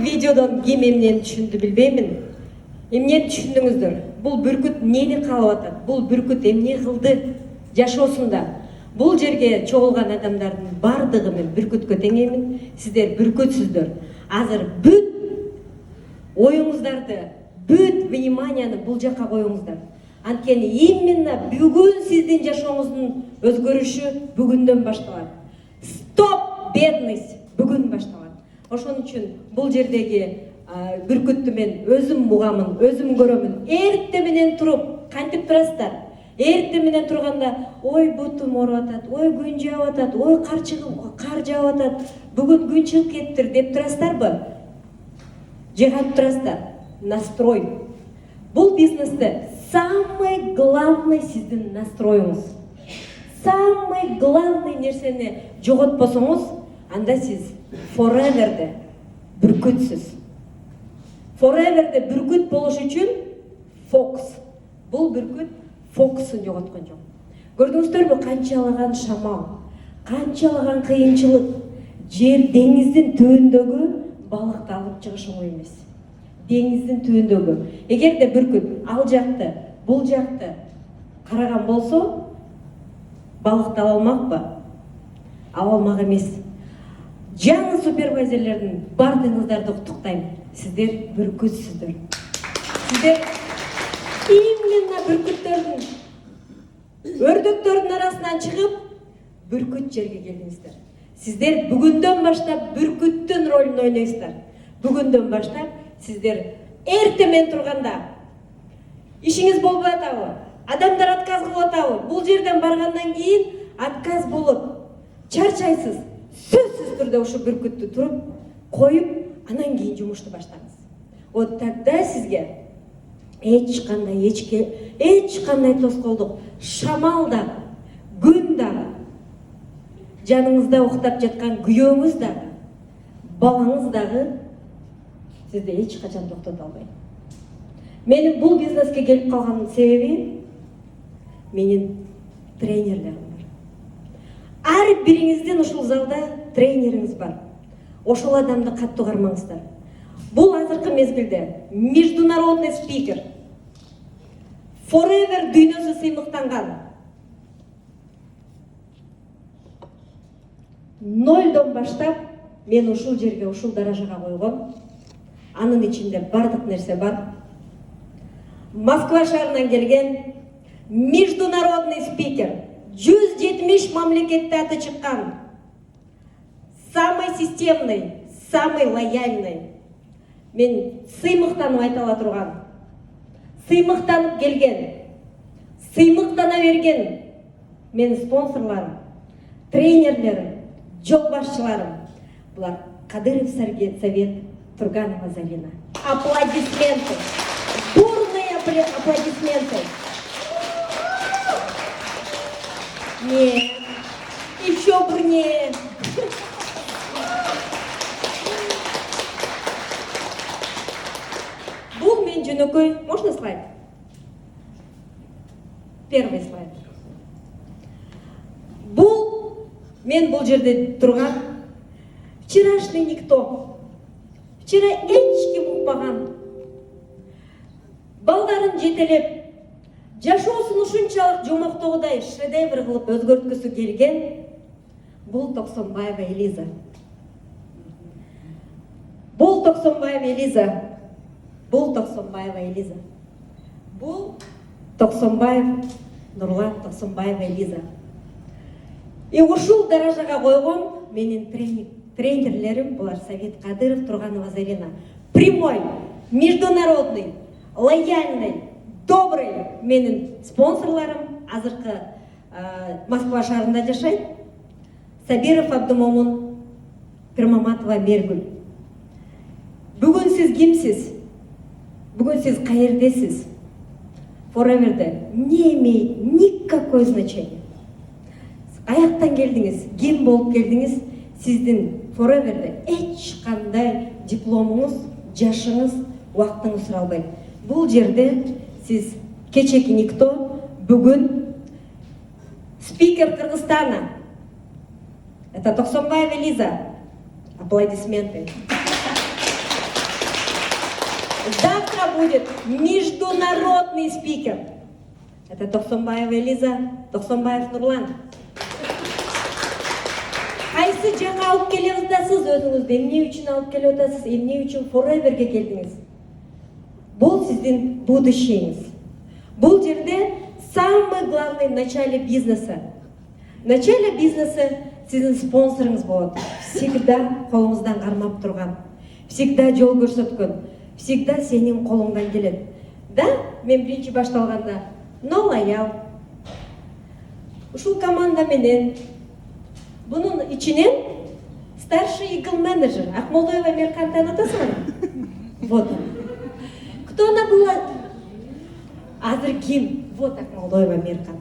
видеодон ким эмнени түшүндү билбеймин. Эмнени түшүндүңүздөр? Бул бүркүт эмнени каалап атат? Бул бүркүт эмне кылды жашоосунда? Бул жерге чогулган адамдардын бардыгы мен бүркүткө тең эмин. Сиздер бүркүтсүздөр. Азыр бүт оюңуздарды, бүт вниманияны бул жака коюңуздар. Анткени именно бүгүн сиздин жашооңуздун өзгөрүшү бүгүндөн башталат. Стоп бедность бүгүн башталат. Ошон үчүн бул жердеги бүркүттү мен өзүм угамын, өзүм көрөмүн. Эртең менен туруп кантип турасыздар? Эртең менен турганда, ой бутум ооруп атат, ой күн жаап атат, ой кар жаап атат, бүгүн күн чыгып кетиптир деп турасыздарбы? Жегат турасыздар. Настрой. Бул бизнесте самый главный сиздин настроюңуз. Самый главный нерсени жоготпосоңуз, анда сиз forever'де бүркүтсүз. Forever'де бүркүт болуш үчүн фокус. Бул бүркүт фокусун жоготкон жок. Көрдүңүздөрбү канчалаган шамал, канчалаган кыйынчылык жер деңиздин түбүндөгү балыкты алып чыгыш оңой эмес. Деңиздин түбүндөгү. Эгерде бүркүт ал жакты, бул жакты караган болсо, балыкты ала алмакпы? Ала алмак эмес. Жаңы супервайзерлердин бардыгыңыздарды куттуктайм. Сиздер бүркүтсүздөр. Сиздер именно бүркүттөрдүн, өрдөктөрдүн арасынан чыгып, бүркүт жерге келдиңиздер. Сиздер бүгүндөн баштап бүркүттүн ролун ойнойсуздар. Бүгүндөн баштап сиздер эртең менен турганда ишиңиз болбой атабы? Адамдар отказ кылып атабы? Бул жерден баргандан кийин отказ болуп чарчайсыз. Сөзсүз түрдө ушу бүркүттү туруп коюп, анан кийин жумушту баштаңыз. Вот тогда сизге эч кандай тоскоолдук, шамал дагы, күн дагы, жаныңызда уктап жаткан күйөөңүз дагы, балаңыз дагы сизди эч качан токтото албайт. Менин бул бизнеске келип калганымдын себеби менин тренерлерим бар. Ар бириңиздин ушул залда тренериңиз бар. Ошол адамды каттуу кармаңыздар. Бул азыркы мезгилде международный спикер, Forever дүйнөсү сыймыктанган. 0дон баштап мен ушул жерге, ушул даражага койгом. Анын ичинде бардык нерсе бар. Москва шаарынан келген международный спикер, 170 мамлекетте аты чыккан, самый системный, самый лояльный. Мен сыймыктанып айта ала турган, сыймыктанып келген, сыймыктана берген менин спонсорларым, тренерлерим, жол башчыларым. Булар Кадыров Совет, Турганова Зарина. Аплодисменты. Бурные аплодисменты. Нет, еще бурнее. Бул мен жөнөкөй. Можно слайд? Первый слайд. Мен бул жерде турган. Вчерашний никто. Вчера эч ким укпаган. Балдарын жетелеп, жашоосун ушунчалык жомоктогудай шедевр кылып өзгөрткүсү келген бул Токсонбаева Элиза. Бул Токсонбаева Элиза. Бул Токсонбаева Элиза. Бул Токсонбаев Нурлан Токсонбаева Элиза. И ушул даражага койгон менин тренерлерим булар Совет Кадыров, Турганова Зарина. Прямой, международный, лояльный, добрый менин спонсорларым азыркы Москва шаарында жашайт. Сабиров Абдумомун, Пирмаматова Мергүл. Бүгүн сиз кимсиз? Бүгүн сиз каердесиз? Forever'де не имеет никакой значения. Аяктан келдиңиз, ким болуп келдиңиз, сиздин Forever'де эч кандай дипломуңуз, жашыңыз, убактыңыз сура албайт. Бул жерде сиз кечеки никто, бүгүн спикер Кыргызстана. Это Токсонбаева Элиза. Аплодисменты. Завтра будет международный спикер. Это Токсонбаева Элиза, Токсонбаев Нурлан. Кайсы жаңа алып келебиз да сиз өзүңүздү эмне үчүн алып келип атасыз, эмне үчүн Forever'ге келдиңиз? Бул сиздин будущеңиз. Бул жерде самый главный в начале бизнеса. В начале бизнеса сиздин спонсоруңуз болот. Всегда колуңуздан кармап турган, всегда жол көрсөткөн, всегда сенин колуңдан келет. Да, мен биринчи башталганда Нолаял. Ушул команда менен бунун ичинен старший игл менеджер Акмолдоева Меркан танытасыңар? Вот. Кто она была? Азыр ким? Вот Акмолдоева Меркан.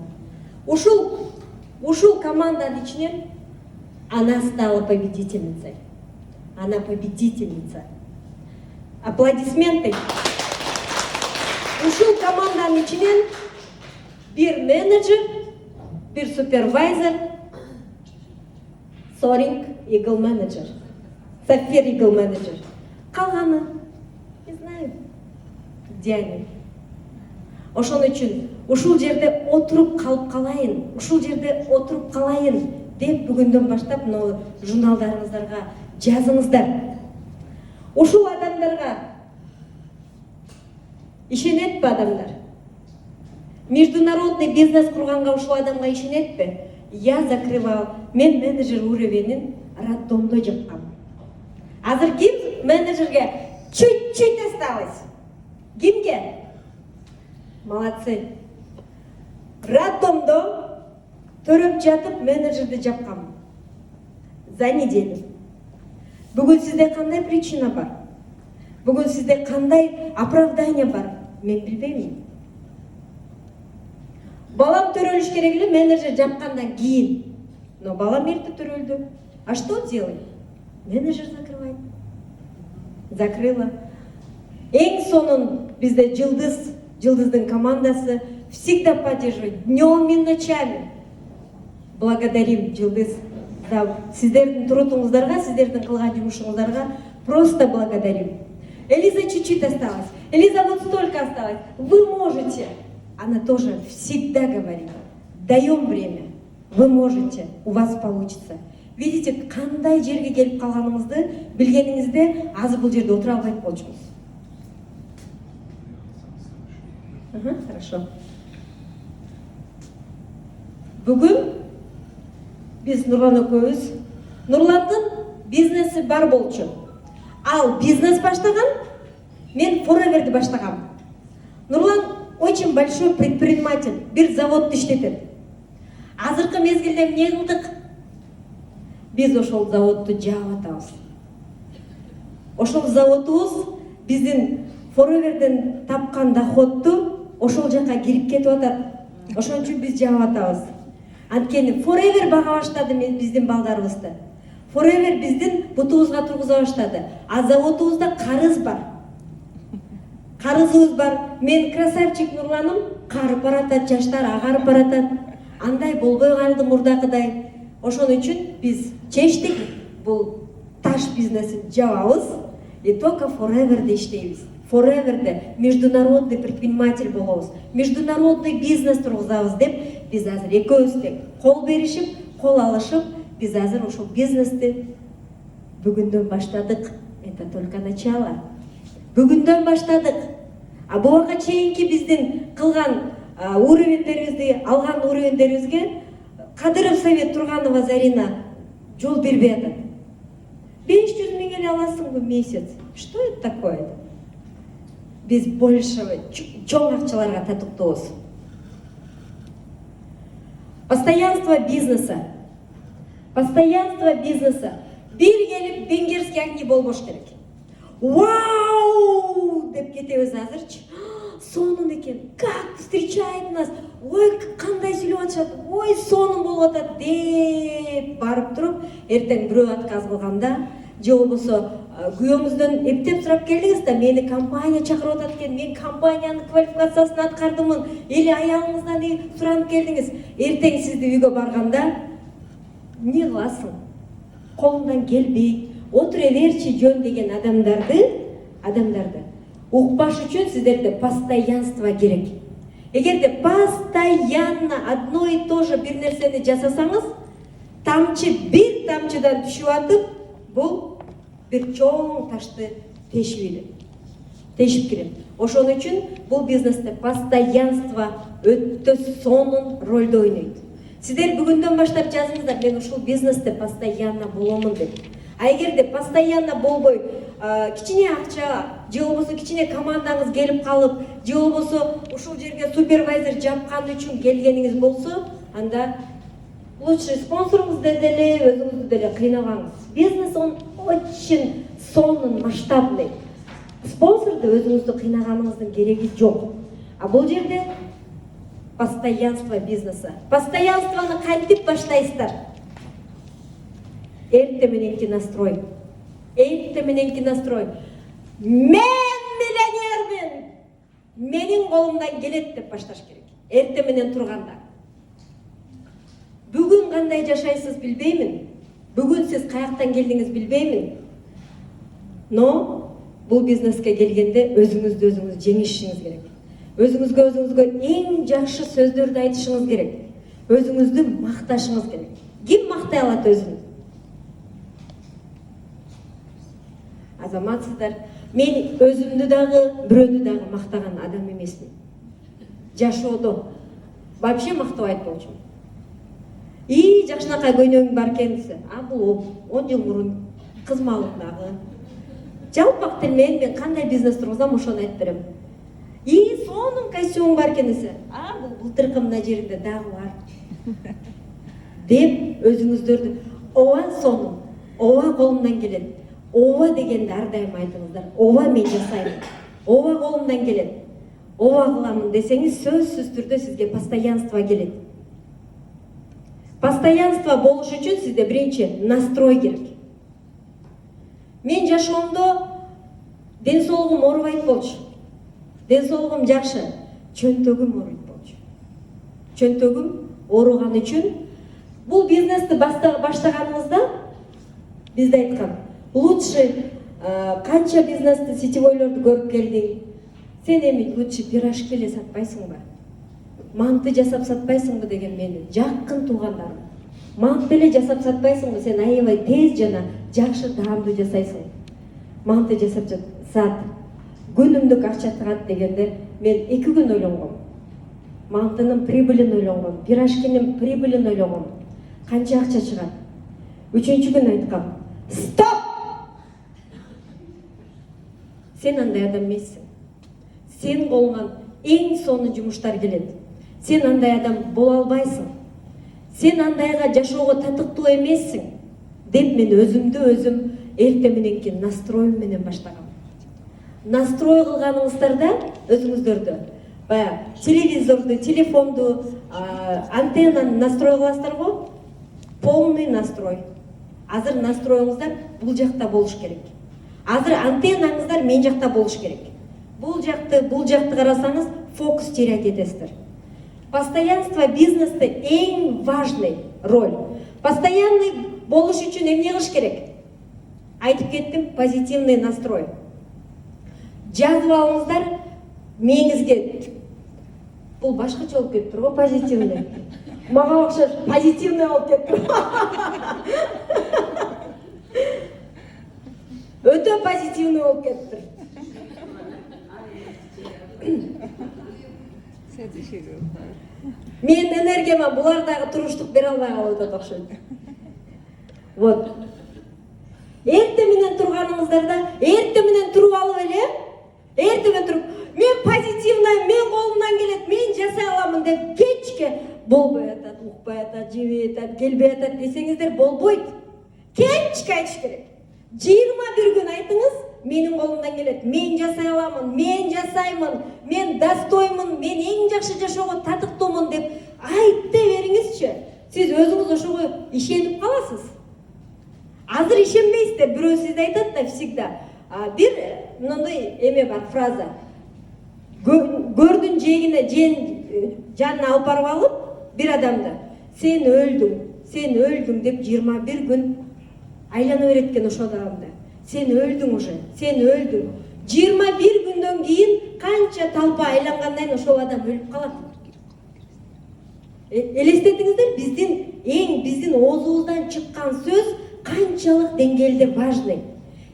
Ушул команданын ичинен она стала победительницей. Она победительница. Аплодисменты. Ушул команданын ичинен бир менеджер, бир супервайзер, Соринг игл менеджер, Сапфир игл менеджер. Калганы, не знаю, где они. Ошон үчүн ушул жерде отуруп калып калайын, ушул жерде отуруп калайын деп бүгүндөн баштап мына журналдарыңыздарга жазыңыздар. Ушул адамдарга ишенетпи адамдар? Международный бизнес курганга ушул адамга ишенетпи? Я закрывал, мен менеджер уровенин роддомдо жапкам. Азыр ким менеджерге чуть-чуть осталось? Кимге? Молодцы. Роддомдо төрөп жатып менеджерди жапкам. За неделю. Бүгүн сизде кандай причина бар? Бүгүн сизде кандай оправдание бар? Мен билбейм. Балам төрөлүш керек эле менеджер жапкандан кийин. Но балам эрте төрөлдү. А что делать? Менеджер закрывает. Закрыла. Эң сонун бизде Жылдыздын командасы всегда поддерживает днем и ночами. Благодарим, Жылдыз. Сиздердин турутуңуздарга, сиздердин кылган жумушуңуздарга просто благодарим. Элиза чуть-чуть осталась. Элиза вот столько осталось. Вы можете. Она тоже всегда говорит. Даем время. Вы можете. У вас получится. Видите, кандай жерге келип калганыңызды билгениңизде азыр бул жерде отура албайт болчумуз. Хорошо. Бүгүн биз Нурлан экөөбүз, Нурландын бизнеси бар болчу. Ал бизнес баштаган, мен Forever'ди баштагам. Нурлан очень большой предприниматель, бир заводду иштетет. Азыркы мезгилде эмне кылдык? Биз ошол заводду жаап атабыз. Ошол заводубуз биздин Forever'ден тапкан доходду ошол жака кирип кетип атат. Ошон үчүн биз жаап атабыз. Анткени Forever бага баштады биздин балдарыбызды. Forever биздин бутубузга тургуза баштады. А заводубузда карыз бар. Карызыбыз бар. Мен красавчик Нурланым карып баратат, жаштар агарып баратат. Андай болбой калды мурдакыдай. Ошон үчүн биз чечтик бул таш бизнесин жабабыз и только Forever'де иштейбиз. Forever'де международный предприниматель болобуз, международный бизнес тургузабыз деп биз азыр экөөбүз тең кол беришип, кол алышып, биз азыр ошол бизнести бүгүндөн баштадык. Это только начало. Бүгүндөн баштадык. А буга чейинки биздин кылган уровендерибизди, алган уровендерибизге Кадыров Совет Турганова Зарина жол бербей атат. 500 000 эле аласың в месяц. Что это такое? Биз большего чоң акчаларга татыктуубуз. Постоянство бизнеса. Постоянство бизнеса. Бир келип венгерский огни болбош керек. Вау! Деп кетебиз азырчы. Сонун экен. Как встречает нас? Ой, кандай сүйлөп атышат. Ой, сонун болуп атат деп барып туруп, эртең бирөө отказ кылганда, же болбосо күйөөңүздөн эптеп сурап келдиңиз да, мени компания чакырып атат экен, мен компаниянын квалификациясын аткардымын, или аялыңыздан суранып келдиңиз. Эртең сизди үйгө барганда эмне кыласың? Колуңдан келбейт, отура берчи жөн деген адамдарды укпаш үчүн сиздерде постоянство керек. Эгерде постоянно одно и то же бир нерсени жасасаңыз, бир тамчыдан түшүп атып, бул бир чоң ташты тешип кирет. Ошон үчүн бул бизнесте постоянство өтө сонун ролду ойнойт. Сиздер бүгүндөн баштап жазыңыздар, мен ушул бизнесте постоянно боломун деп. А эгерде постоянно болбой, кичине акча, же болбосо кичине командаңыз келип калып, же болбосо ушул жерге супервайзер жапкан үчүн келгениңиз болсо, анда лучше спонсоруңузду деле, өзүңүздү деле кыйнабаңыз. Бизнес он очень сонун, масштабный. Спонсорду өзүңүздү кыйнаганыңыздын кереги жок. А бул жерде постоянство бизнеса. Постоянствону кантип баштайсыздар? Эрте мененки настрой. Мен миллионермин. Менин колумдан келет деп башташ керек. Эрте менен турганда. Бүгүн кандай жашайсыз билбеймин. Бүгүн сиз каяктан келдиңиз билбеймин. Но бул бизнеске келгенде өзүңүз жеңишиңиз керек. Өзүңүзгө эң жакшы сөздөрдү айтышыңыз керек. Өзүңүздү макташыңыз керек. Ким мактай алат өзүн? Азаматсыздар. Мен өзүмдү дагы, бирөөнү дагы мактаган адам эмесмин. Жашоодо вообще мактабайт болчумун. Жакшынакай көйнөгүң бар экен десе, бул 10 жыл мурун кыз малындагы. Жалпак тилмен мен кандай бизнес тургузам, ошону айтып берем. Сонун костюмуң бар экен десе, бул былтыркы мына жеринде дагы бар. Деп өзүңүздөрдү ооба сонун, ооба колумдан келет. Ооба дегенди ар дайым айтыңыздар. Ооба мен жасайм. Ооба колумдан келет. Ооба кыламын десеңиз, сөзсүз түрдө сизге постоянство келет. Постоянство болуш үчүн сизде биринчи настрой керек. Мен жашоомдо ден соолугум оорубайт болчу. Ден соолугум жакшы, чөнтөгүм ооруйт болчу. Чөнтөгүм ооруган үчүн бул бизнести баштаганыбызда бизде айткан, лучше канча бизнести сетевойлорду көрүп келдиң. Сен эми лучше пирожки эле сатпайсыңбы? Манты жасап сатпайсыңбы деген менин жакын туугандарым. Манты эле жасап сатпайсыңбы? Сен аябай тез жана жакшы даамдуу жасайсың. Манты жасап сат. Күнүмдүк акча чыгат дегенде мен 2 күн ойлонгом. Мантынын прибылин ойлонгом, пирожкинин прибылин ойлонгом. Канча акча чыгат? 3-чү күн айткам. Стоп! Сен андай адам эмессиң. Сен колуңан эң сонун жумуштар келет. Сен андай адам боло албайсың. Сен андайга жашоого татыктуу эмессиң деп мен өзүм эрте мененки настроим менен баштагам. Настрой кылганыңыздарда өзүңүздөрдү баягы телевизорду, телефонду, антеннаны настрой кыласыздарбы? Полный настрой. Азыр настроюңуздар бул жакта болуш керек. Азыр антеннаңыздар мен жакта болуш керек. Бул жакты карасаңыз фокус терять этесиздер. Постоянство бизнесте эң важный роль. Постоянный болуш үчүн эмне кылыш керек? Айтып кеттим, позитивный настрой. Жазып алыңыздар, меңизге бул башкача болуп кетиптир го, позитивный. Мага окшош позитивный болуп кетиптир. Өтө позитивный болуп кетиптир. Мен энергияма булардагы туруштук бере албай калып атат окшойт. Вот. Эрте менен турганыңыздарда, эрте менен туруп алып эле, эрте менен туруп, мен позитивный, мен колумдан келет, мен жасай аламын деп кечке болбой атат, укпай атат, жебей атат, келбей атат десеңиздер болбойт. Кечке айтыш керек. 21 күн айтыңыз, менин колумдан келет, мен жасай аламын, мен жасаймын, мен достоймун, мен эң жакшы жашоого татыктуумун деп айта бериңизчи. Сиз өзүңүз ошого ишенип каласыз. Азыр ишенбейсиздер, бирөө сизди айтат да всегда. Бир мындай эме бар фраза. Көрдүн жегине жанына алып барып алып, бир адамды сен өлдүң деп 21 күн айлана берет экен ошол адамда. Сен өлдүң уже, сен өлдүң. 21 күндөн кийин канча талпа айлангандан кийин ошол адам өлүп калат. Элестетиңиздер, биздин оозубуздан чыккан сөз канчалык деңгээлде важный.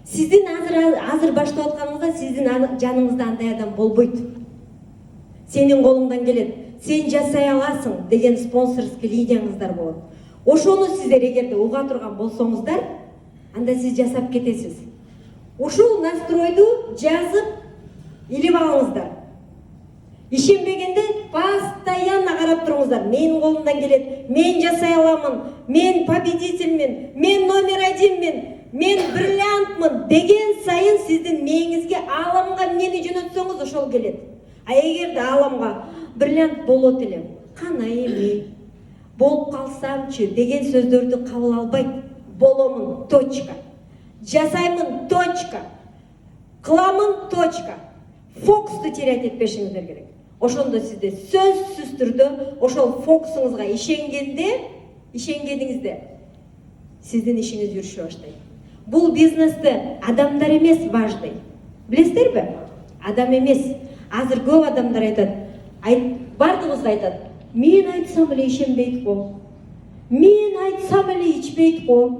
Сиздин азыр баштап атканыңызда сиздин жаныңызда андай адам болбойт. Сенин колуңдан келет, сен жасай аласың деген спонсорский линияңыздар болот. Ошону сиздер эгерде уга турган болсоңуздар, анда сиз жасап кетесиз. Ушул настройду жазып илип алыңыздар. Ишенбегенде постоянно карап туруңуздар. Менин колумдан келет, мен жасай аламын, мен победительмин, мен номер 1мин, мен бриллиантмын деген сайын сиздин мээңизге ааламга мени жөнөтсөңүз ошол келет. А эгерде ааламга бриллиант болот элем, кана эми болуп калсамчы деген сөздөрдү кабыл албайт. Боломун, точка. Жасаймын, точка. Кыламын, точка. Фокусту терять этпешиңиздер керек. Ошондо сизде сөзсүз түрдө ошол фокусуңузга ишенгениңизде сиздин ишиңиз жүрүшө баштайт. Бул бизнесте адамдар эмес важный. Билесиздерби? Адам эмес. Азыр көп адамдар айтат, бардыгыбыз айтат, мен айтсам эле ишенбейт го. Мен айтсам эле ичпейт го.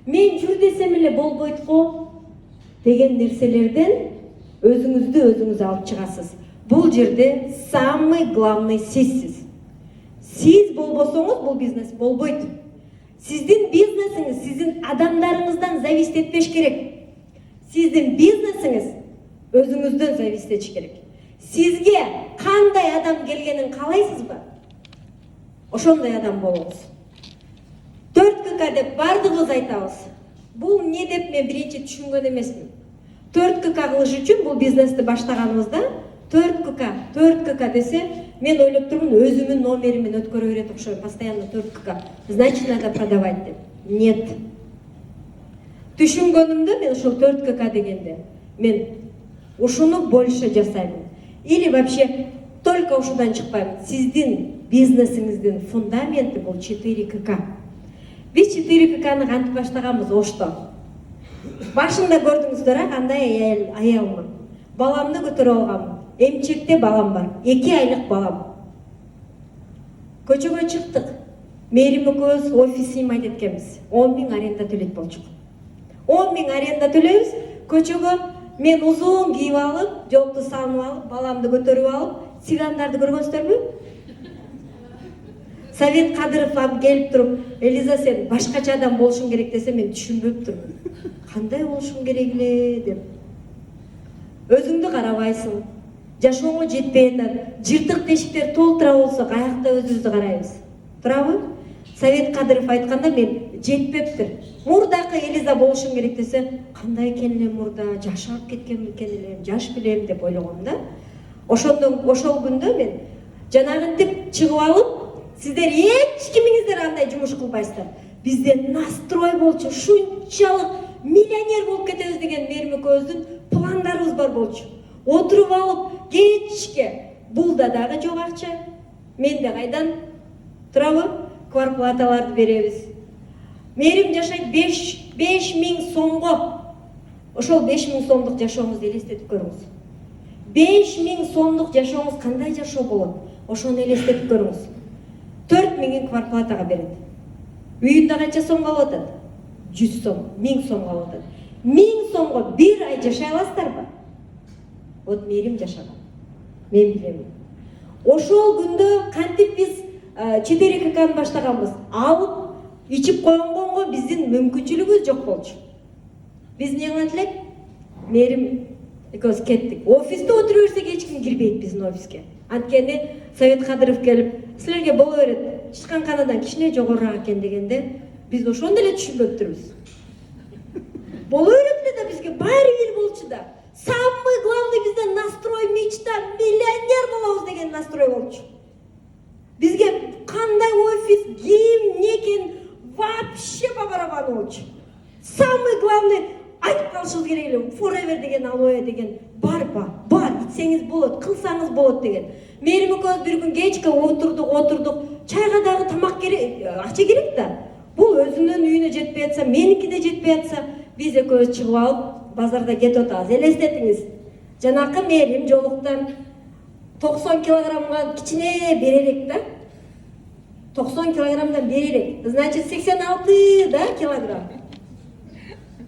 Мен жүр десем эле болбойт го деген нерселерден өзүңүз алып чыгасыз. Бул жерде самый главный сизсиз. Сиз болбосоңуз бул бизнес болбойт. Сиздин бизнесиңиз сиздин адамдарыңыздан зависит этпеш керек. Сиздин бизнесиңиз өзүңүздөн зависит этиш керек. Сизге кандай адам келгенин каалайсызбы? Ошондой адам болуңуз. 4КК деп бардыгыбыз айтабыз. Бул не деп мен биринчи түшүнгөн эмесмин. 4КК кылыш үчүн бул бизнести баштаганыбызда 4КК десе, мен ойлоп турмун, өзүмүн номеримен өткөрө берет окшойм, постоянно 4КК. Значит, надо продавать деп. Нет. Түшүнгөнүмдө мен ушул 4КК дегенде, мен ушуну больше жасаймын. Или вообще только ушудан чыкпайм. Сиздин бизнесиңиздин фундаменти бул 4КК. Биз 4ККны кантип баштаганбыз Ошто. Башында көрдүңүздөр, кандай аялмын. Баламды көтөрүп алгам. Эмчекте балам бар. 2 айлык балам. Көчөгө чыктык. Мээрим экөөбүз офис сыймайт эткенбиз. 10 000 аренда төлөйт болчук. 10 000 аренда төлөйбүз. Көчөгө мен узун кийип алып, жокту салынып алып, баламды көтөрүп алып, цыгандарды көргөнсүздөрбү? Совет Кадыров алып келип туруп, Элиза сен башкача адам болушуң керек десе, мен түшүнбөп турмун. Кандай болушуң керек эле деп. Өзүңдү карабайсың. Жашооңо жетпей атат. Жыртык тешиктер толтура болсо, аякта өзүбүздү карайбыз. Турабы? Совет Кадыров айтканда мен жетпептир. Мурдакы Элиза болушуң керек десе, кандай экен эле мурда, жашап кеткен экен эле, жаш билем деп ойлогом да. Ошол күндө мен жанагынтип чыгып алып, сиздер эч кимиңиздер андай жумуш кылбайсыздар. Бизде настрой болчу, шунчалык миллионер болуп кетебиз деген мээрим экөөбүздүн пландарыбыз бар болчу. Отуруп алып, кечке булда дагы жок акча. Менде кайдан? Турабы? Квартплаталарды беребиз. Мээрим жашайт 5000 сомго. Ошол 5000 сомдук жашооңузду элестетип көрүңүз. 5000 сомдук жашооңуз кандай жашоо болот? Ошону элестетип көрүңүз. 4000 квартплатага берет. Үйүндө канча сом калып атат? 100 сом, 1000 сом калып атат. 1000 сомго бир ай жашай аласыздарбы? Вот мээрим жашаган. Мен билем. Ошол күндө кантип биз 4ККны баштаганбыз. Алып, ичип койгонго биздин мүмкүнчүлүгүбүз жок болчу. Биз эмне кылат элек? Мээрим экөөбүз кеттик. Офисте отура берсек эч ким кирбейт биздин офиске. Анткени Совет Кадыров келип, силерге боло берет, чычканканадан кичине жогорураак экен дегенде, биз ошондо эле түшүнбөптүрбүз. Боло берет эле да бизге баары бир болчу да. Самый главный bizde настрой, мечта, миллионер болобуз деген настрой болчу. Бизге кандай офис, ким, некен, вообще по барабану болчу. Самый главный айтып калышыбыз керек эле, forever деген, алоэ деген бар, итсеңиз болот, кылсаңыз болот деген. Мээрим экөөбүз бир күн кечке отурдук, чайга дагы тамак керек, акча керек да. Бул өзүнүн үйүнө жетпей атса, меники де жетпей атса, биз экөөбүз чыгып алып базарда кетип атабыз. Элестетиңиз, жанакы мээрим жолуктан 90 килограммга кичине беререк да. 90 килограммдан беререк. Значит, 86 да килограмм.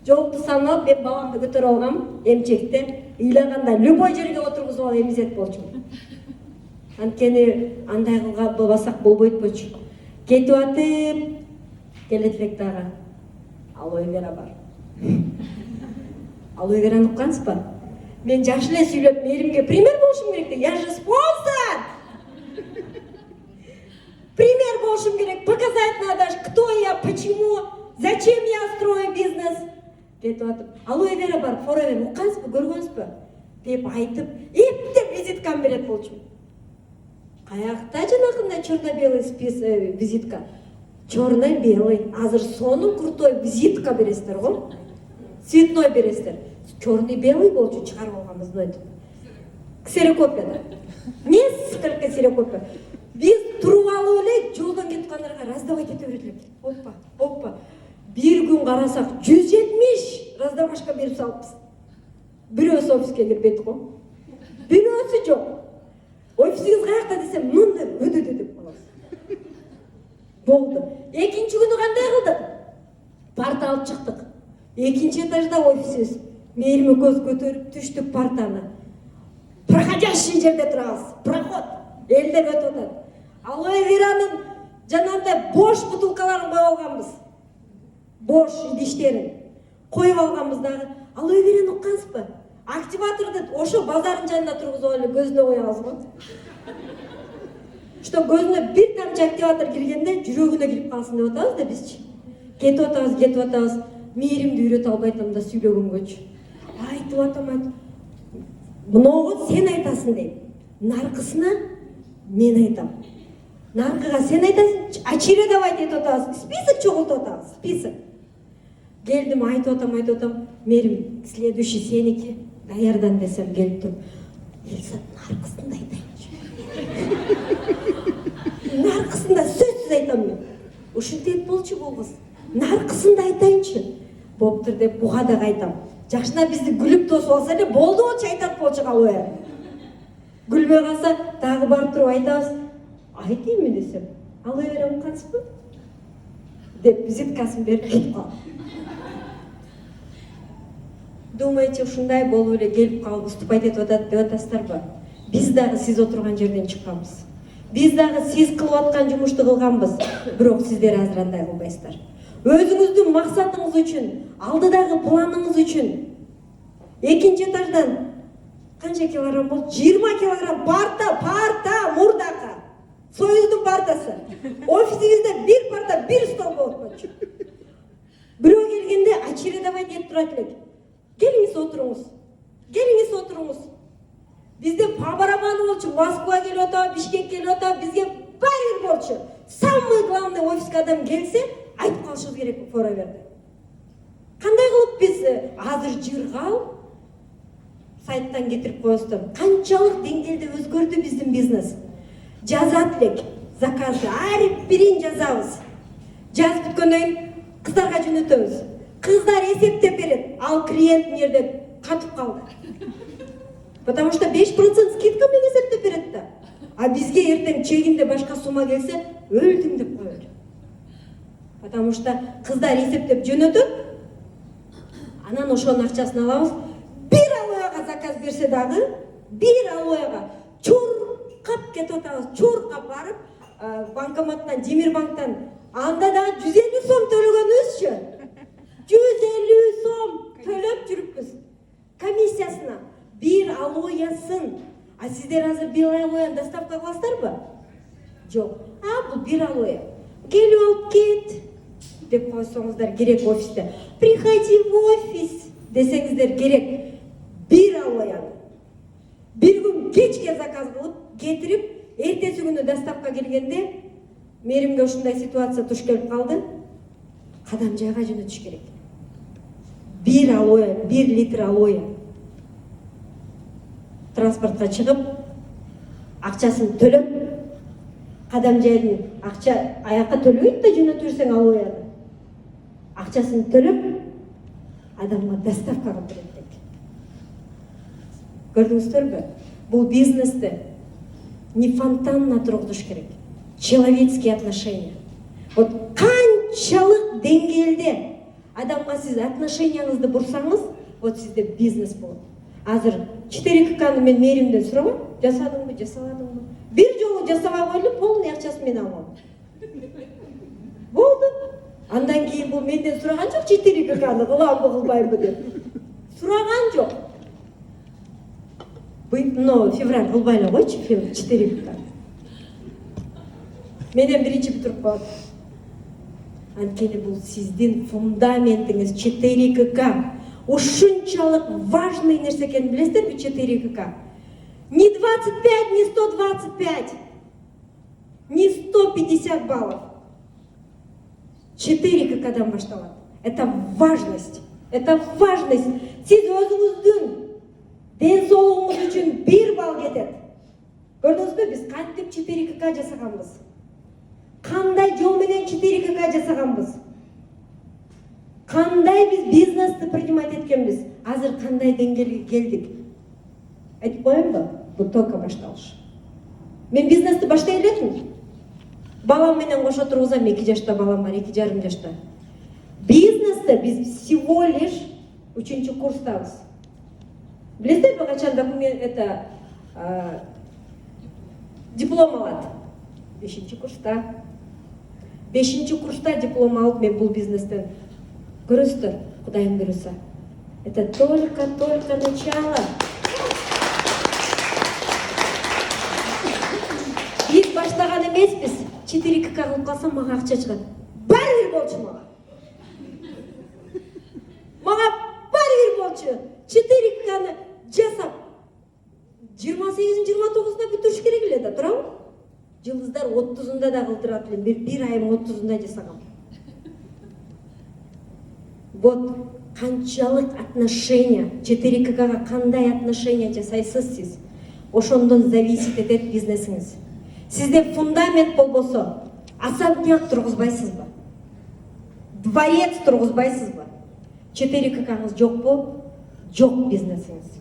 Жолукту санап, мен баламды көтөрүп алгам, эмчекте, ыйлаганда любой жерге отургузуп алып эмизет болчумун. Анткени андай кылбасак болбойт болчу. Кетип атып, келет элек дагы. Алоэ вера бар. Алоэ вераны уккансызбы? Мен жаш эле сүйлөп, мээримге пример болушум керек да. Я же спонсор! Пример болушум керек. Показать надо, кто я, почему, зачем я строю бизнес. Кетип атып, алоэ вера бар, форовер уккансызбы, көргөнсүзбү? Деп айтып, эптеп визиткамды берет болчумун. Каякта жанакындай черно-белый визитка? Черно-белый. Азыр сонун крутой визитка бересиздер го. Цветной бересиздер. Черно-белый болчу чыгарып алганбыз мынтип. Ксерокопия да. Несколько ксерокопия. Биз туруп алып эле жолдон кетип калгандарга раздавать ете берет элек. Оппа, оппа. Bir gün карасак 170 раздавашка берип салыпбыз. Бирөөсү офиске кирбейт го. Бирөөсү жок. Офисиңиз каякта десем, мындай өдөдө деп каласыз. Болду. Экинчи күнү кандай кылдык? Парта алып чыктык. Экинчи этажда офисибиз. Мээрим көз көтөрүп түштүк партаны. Проходящий жерде турабыз. Проход. Элдер өтүп атат. Алоэ веранын жанагындай бош бутылкаларын коюп алганбыз. Бош идиштерин коюп алганбыз дагы. Алоэ вераны уккансызбы? Активаторду ошо базардын жанында тургузуп эле көзүнө коябыз го. Что көзүнө бир тамчы активатор киргенде жүрөгүнө кирип калсын деп атабыз да бизчи. Кетип атабыз. Мээримди үйрөтө албай атам да сүйлөгөнгөчү. Айтып атам. Мыногу сен айтасың дейм. Наркысына мен айтам. Наркыга сен айтасың, очередовать этип атабыз. Список чогултуп атабыз, список. Келдим, айтып атам. Мээрим, следующий сеники. Даярдан десем келип туруп. Элзат, наркысында айтайынчы. Наркысында сөзсүз айтам мен. Ушинтип болчу бул кыз. Наркысында айтайынчы. Боптур деп буга да айтам. Жакшына бизди күлүп тосуп алса эле болду болчу айтат болчу Алоэ. Күлбөй калса дагы барып туруп айтабыз. Айтайынбы десем, Алоэ уккансызбы? Деп визиткасын берип кетип калды. Думаете, ушундай болуп эле келип калып выступать этип атат деп атасыздарбы? Биз дагы сиз отурган жерден чыкканбыз. Биз дагы сиз кылып аткан жумушту кылганбыз. Бирок сиздер азыр андай кылбайсыздар. Өзүңүздүн максатыңыз үчүн, алдыдагы планыңыз үчүн экинчи этаждан канча килограмм болду? 20 килограмм парта мурдакы. Союздун партасы. Офисибизде бир парта, бир стол болуп болчу. Бирөө келгенде очередовать этип турат элек. Келиңиз отуруңуз. Бизде по барабану болчу, Москва келип атабы, Бишкек келип атабы, бизге баары болчу. Самый главный офиске адам келсе, айтып калышыбыз керек фороверде. Кандай кылып биз азыр жыргал сайттан кетирип коесуздар. Канчалык деңгээлде өзгөрдү биздин бизнес. Жазат элек заказды, ар бирин жазабыз. Жазып бүткөндөн кийин кыздарга жөнөтөбүз. Кыздар эсептеп берет, ал клиент жерде катып калды. Потому что 5% скидка менен эсептеп берет да. А бизге эртең чегинде башка сумма келсе, өлдүң деп коет. Потому что кыздар эсептеп жөнөтөт. Анан ошонун акчасын алабыз. Бир Алоэга заказ берсе дагы, бир Алоэга чуркап кетип атабыз. Чуркап барып, банкоматтан, Жемирбанктан анда дагы 150 сом төлөгөнүбүзчү. 150 сом төлөп жүрүппүз. Комиссиясына бир Алоэсын. А сиздер азыр бир Алоэны доставка кыласыздарбы? Жок. Бул бир Алоэ. Келип алып кет деп койсоңуздар керек офисте. Приходи в офис десеңиздер керек. Бир Алоэны. Бир күн кечке заказ кылып, кетирип, эртеси күнү доставка келгенде мээримге ушундай ситуация туш келип калды. Кадам жайга жөнөтүш керек. Бир Алоэ, 1 литр Алоэ. Транспортка чыгып, акчасын төлөп, кадам жайдын акча аякка төлөбөйт да жөнөтүрсең Алоэны. Акчасын төлөп, адамга доставка кылып берет. Көрдүңүздөрбү? Бул бизнесте не фонтанна тургузуш керек. Человеческие отношения. Вот канчалык деңгээлде адамга сиз отношенияңызды бурсаңыз, вот сизде бизнес болот. Азыр 4К мен мэримден сурабам, жасадыңбы, жасабадыңбы? Бир жолу жасабай койлуп, полный акчасын мен алам. Болду. Андан кийин бул менден сураган жок 4К кыламбы, кылбайбы деп. Сураган жок. Но февраль кылбай эле койчу, 4К. Менен биринчи бүтүрүп коет. Анткени бул сиздин фундаментиңиз 4К. Ушунчалык важный нерсе экенин билесиздерби 4К? Не 25, не 125, не 150 баллов. 4Кдан башталат. Это важность. Это важность. Сиз өзүңүздүн ден соолугуңуз үчүн 1 балл кетет. Көрдүңүзбү, биз кантип 4К жасаганбыз? Кандай жол менен 4К жасаганбыз? Кандай биз бизнести принимать эткенбиз? Азыр кандай деңгээлге келдик? Айтып коеюнбу? Бул только башталыш. Мен бизнести баштай элекмин. Балам менен кошо тургузам, 2 жашта балам бар, 2,5 жашта. Бизнесте биз всего лишь 3-чү курстабыз. Билесиздерби, качан документ диплом алат? 5-чү курста. 5-чү курста диплом алып мен бул бизнестен. Көрөсүздөр, Кудайым буйруса. Это только начало. Биз баштаган эмеспиз. 4К кылып калсам мага акча чыгат. Баары болчу мага. Мага баары болчу. 4Кны жасап 28-29-да бүтүрүш керек эле да, туурабы? Жылдыздар 30-унда да кылдырат элем. Бир айым 30-унда жасагам. Вот канчалык отношения, 4Кга кандай отношения жасайсыз сиз? Ошондон зависит этет бизнесиңиз. Сизде фундамент болбосо, особняк тургузбайсызбы? Дворец тургузбайсызбы? 4Кгаңыз жокпу? Жок бизнесиңиз.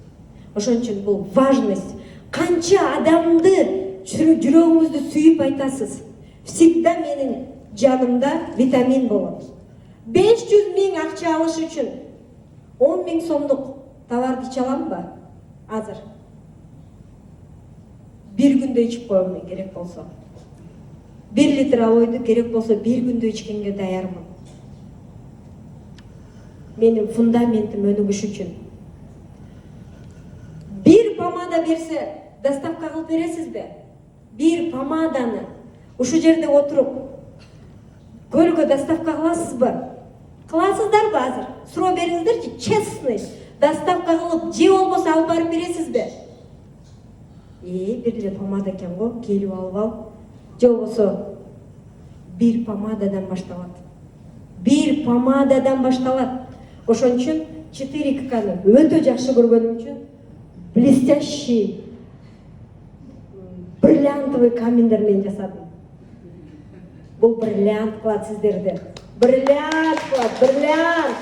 Ошон үчүн бул важность. Канча адамды жүрөгүңүздү сүйүп айтасыз. Всегда менин жанымда витамин болот. 500 000 акча алыш үчүн 10 000 сомдук товарды иче аламбы? Азыр. Bir күндө ичип коем мен керек болсо. 1 литр алойду керек болсо 1 күндө ичкенге даярмын. Менин фундаментим өнүгүш үчүн. Bir помада берсе, доставка кылып бересизби? Bir помаданы ушу жерде отуруп көлгө доставка кыласызбы? Кыласыздарбы азыр? Суроо бериңиздерчи, честный. Доставка кылып, же болбосо алып барып бересизби? Бир эле помада экен го, келип алып ал. Же болбосо bir помададан башталат. Bir помададан башталат. Ошон үчүн 4Кны өтө жакшы көргөнүм үчүн блестящий бриллиантовый камендер мен жасадым. Бул бриллиант кылат сиздерди. Бриллиант кылат, бриллиант.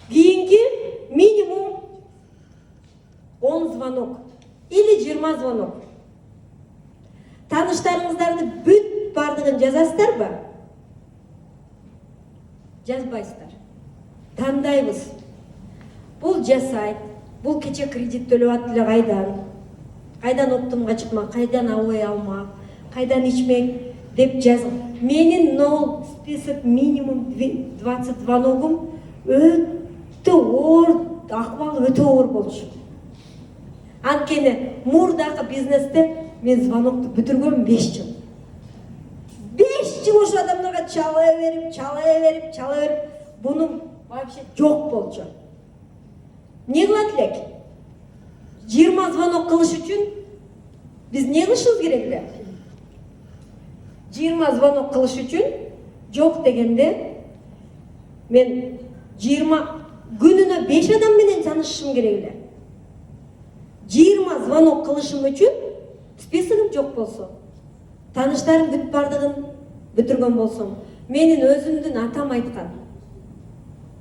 Кийинки минимум 10 звонок или 20 звонок. Тааныштарыңыздарды бүт бардыгын жазасыздарбы? Жазбайсыздар. Тандайбыз. Бул жасайт, бул кече кредит төлөп ат эле кайдан оптумга чыкмак, кайдан абой алмак, кайдан ичмек деп жазып. Менин нол список минимум 20 звоногум өтө оор, акыбалы өтө оор болчу. Анткени мурдакы бизнесте мен звонокту бүтүргөм 5 жыл. 5 жыл ошо адамдарга чала берип, бунун вообще жок болчу. Не кылат элек? 20 звонок кылыш үчүн биз не кылышыбыз керек эле? 20 звонок кылыш үчүн жок дегенде мен 20 күнүнө 5 адам менен таанышышым керек эле. 20 звонок кылышым үчүн списогум жок болсо, тааныштарым бүт бардыгын бүтүргөн болсом, менин өзүмдүн атам айткан.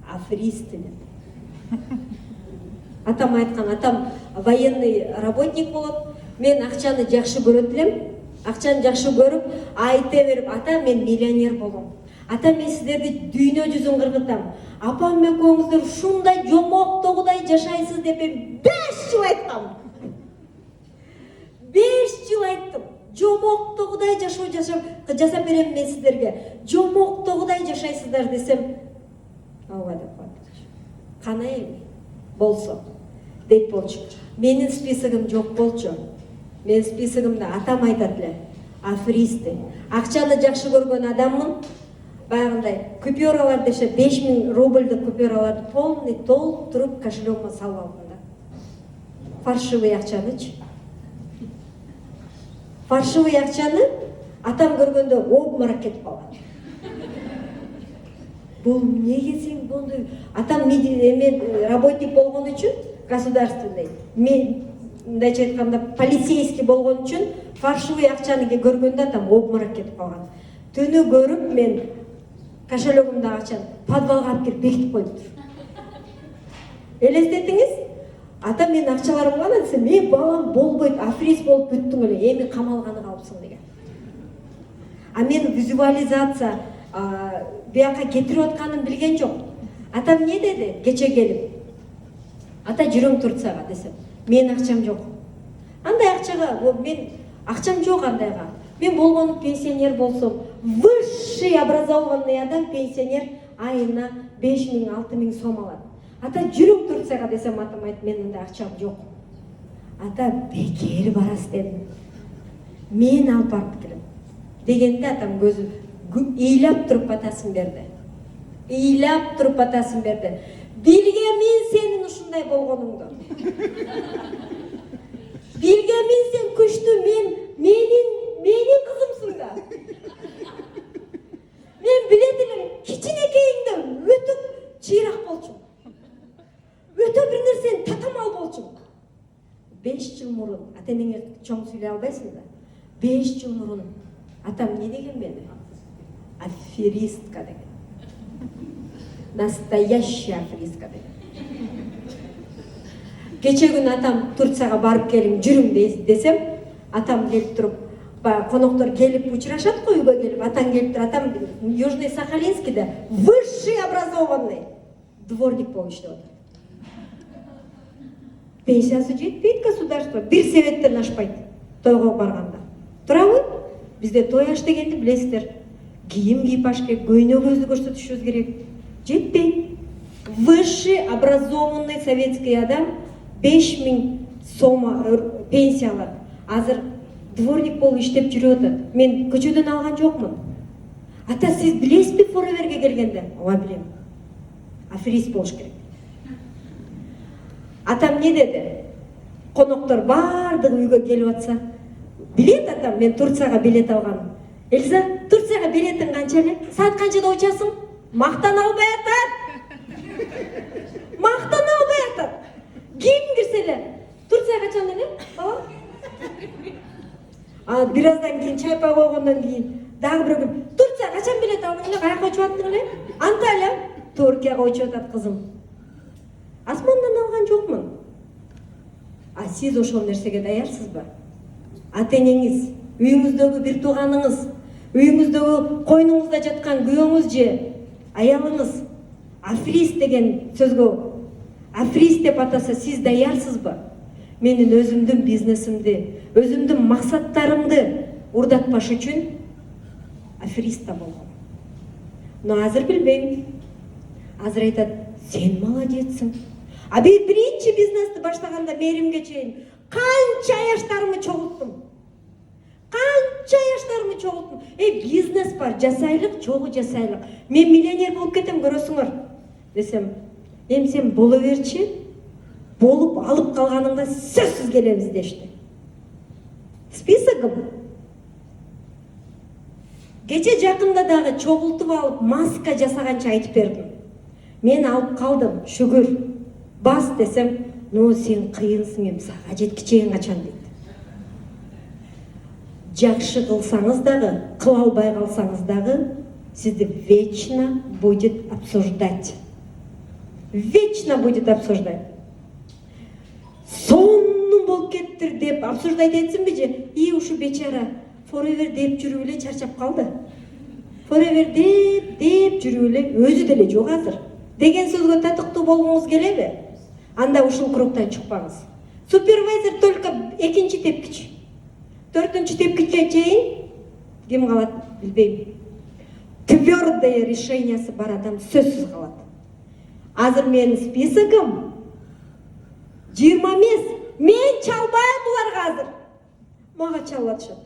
Аферист деп. Атам айткан, атам военный работник болот. Мен акчаны жакшы көрөт элем. Акчаны жакшы көрүп, айта берип, ата мен миллионер болом. Ата мен сиздерди дүйнө жүзүн кыргытам. Апам экөөңүздөр ушундай жомоктогудай жашайсыз деп 5 жыл айткам. 5 жыл айттым. Жомоктогудай жасап берем мен сиздерге. Жомоктогудай жашайсыздар десем, ооба деп коет. Кана эми болсо дейт болчу. Менин списогум жок болчу. Менин списогумда атам айтат эле, аферисти. Акчаны жакшы көргөн адаммын. Баягындай купюралар десе 5000 рубльдік купюраларды полный толтырып кошелегіме салып алдым да. Фальшивый акчанычы. Фальшивый акчаны атам көргөндө обморок кетип калган. Бул эмнеге сен болду? Атам работник болгон үчүн, государственный. Мен мындайча айтканда полицейский болгон үчүн фальшивый акчаны көргөндө атам обморок кетип калган. Түнү көрүп мен кошелегімді ақшаны подвалға алып келіп бекітіп қойыптыр. Елестетіңіз, ата мен ақшаларым ғана десе, мен балам болбойды, аферист болып бүттің өле, еме қамалғаны қалыпсың деген. А мен визуализация бияққа кетіріп отқанын білген жоқ. Атам не деді? Кече келіп. Ата жүрім Турцияға десем, мен ақшам жоқ. Андай ақшаға, мен ақшам жоқ андайға. Мен болгон пенсионер болсом, высший образованный адам пенсионер айына 5000-6000 сом алат. Ата жүрүм Турцияга десем, атам айт, мен андай акчам жок. Ата бекер барасыз дедим. Мен алып барып келем. Дегенде атам көзү ыйлап туруп атасын берди. Ыйлап туруп атасын берди. Билгемин сенин ушундай болгонуңду. Билгемин сен күчтүү, менин кызымсың да. Мен билет элем, кичинекейиңде өтө чыйрак болчуң. Өтө бир нерсени татамал болчуң. 5 жыл мурун, ата эмеңе чоң сүйлөй албайсың да. 5 жыл мурун атам не деген мени? Аферистка деген. Настоящая аферистка деген. Кече күнү атам Турцияга барып келиң, жүрүң десем, атам келип туруп, коноктор келип учурашат го, үйгө келип, атам келип туруп, атам Южный Сахалинскийде высший образованный дворник болуп иштеп атат. Пенсиясы жетпейт государство, бир себептен ашпайт тойго барганда. Туурабы? Бизде той аш дегенди билесиздер. Кийим кийип аш керек, көйнө көздү көрсөтүшүбүз керек. Жетпейт. Высший образованный советский адам 5000 сом пенсия алат. Азыр дворник болуп иштеп жүрүп атат. Мен көчөдөн алган жокмун. Ата, сиз билесизби фореверге келгенде? Ооба билем. Аферист болуш керек. Атам не деди? Коноктор бардыгы үйгө келип атса, билет атам, мен Турцияга билет алгам. Эльза, Турцияга билетиң канча эле? Саат канчада учасың? Мактан албай атат. Мактан албай атат. Ким кирсе эле? Турция качан эле? Бала? Бираздан кийин чайпай койгондон кийин дагы бирөө Турция качан билет алдың эле? Каяка учуп аттың эле? Анталия. Турцияга учуп атат кызым. Асмандан алган жокмун. А сиз ошол нерсеге даярсызбы? Ата-энеңиз, үйүңүздөгү бир тууганыңыз, үйүңүздөгү койнуңузда жаткан күйөөңүз же аялыңыз аферист деген сөзгө аферист деп атаса, сиз даярсызбы? Менин өзүмдүн бизнесимди, өзүмдүн максаттарымды урдатпаш үчүн аферист да болгом. Но азыр билбейм. Азыр айтат, сен молодецсиң. А биринчи бизнести баштаганда мээримге чейин канча яштарымды чогулттум. Бизнес бар, жасайлык, чогуу жасайлык. Мен миллионер болуп кетем, көрөсүңөр. Десем, сен боло берчи, болуп алып калганыңда сөзсүз келебиз дешти. Списогум. Кече жакында дагы чогултуп алып, маска жасаганча айтып бердим. Мен алып калдым, шүгүр. Бас десем, сен кыйынсың, сага жеткичейин качан дейт. Жакшы кылсаңыз дагы, кыла албай калсаңыз дагы, сизди вечно будет обсуждать. Вечно будет обсуждать. деп обсуждать этсинби же и ушу бечара forever деп жүрүп эле чарчап калды. Forever деп жүрүп эле өзү деле жок азыр деген сөзгө татыктуу болгуңуз келеби? Анда ушул кругтан чыкпаңыз. Супервайзер только экинчи тепкич. Төртүнчү тепкичке чейин ким калат билбейм. Твердое решениясы бар адам сөзсүз калат. Азыр менин списогум 20 эмес. Мен чалбайм буларга азыр. Мага чалып атышат.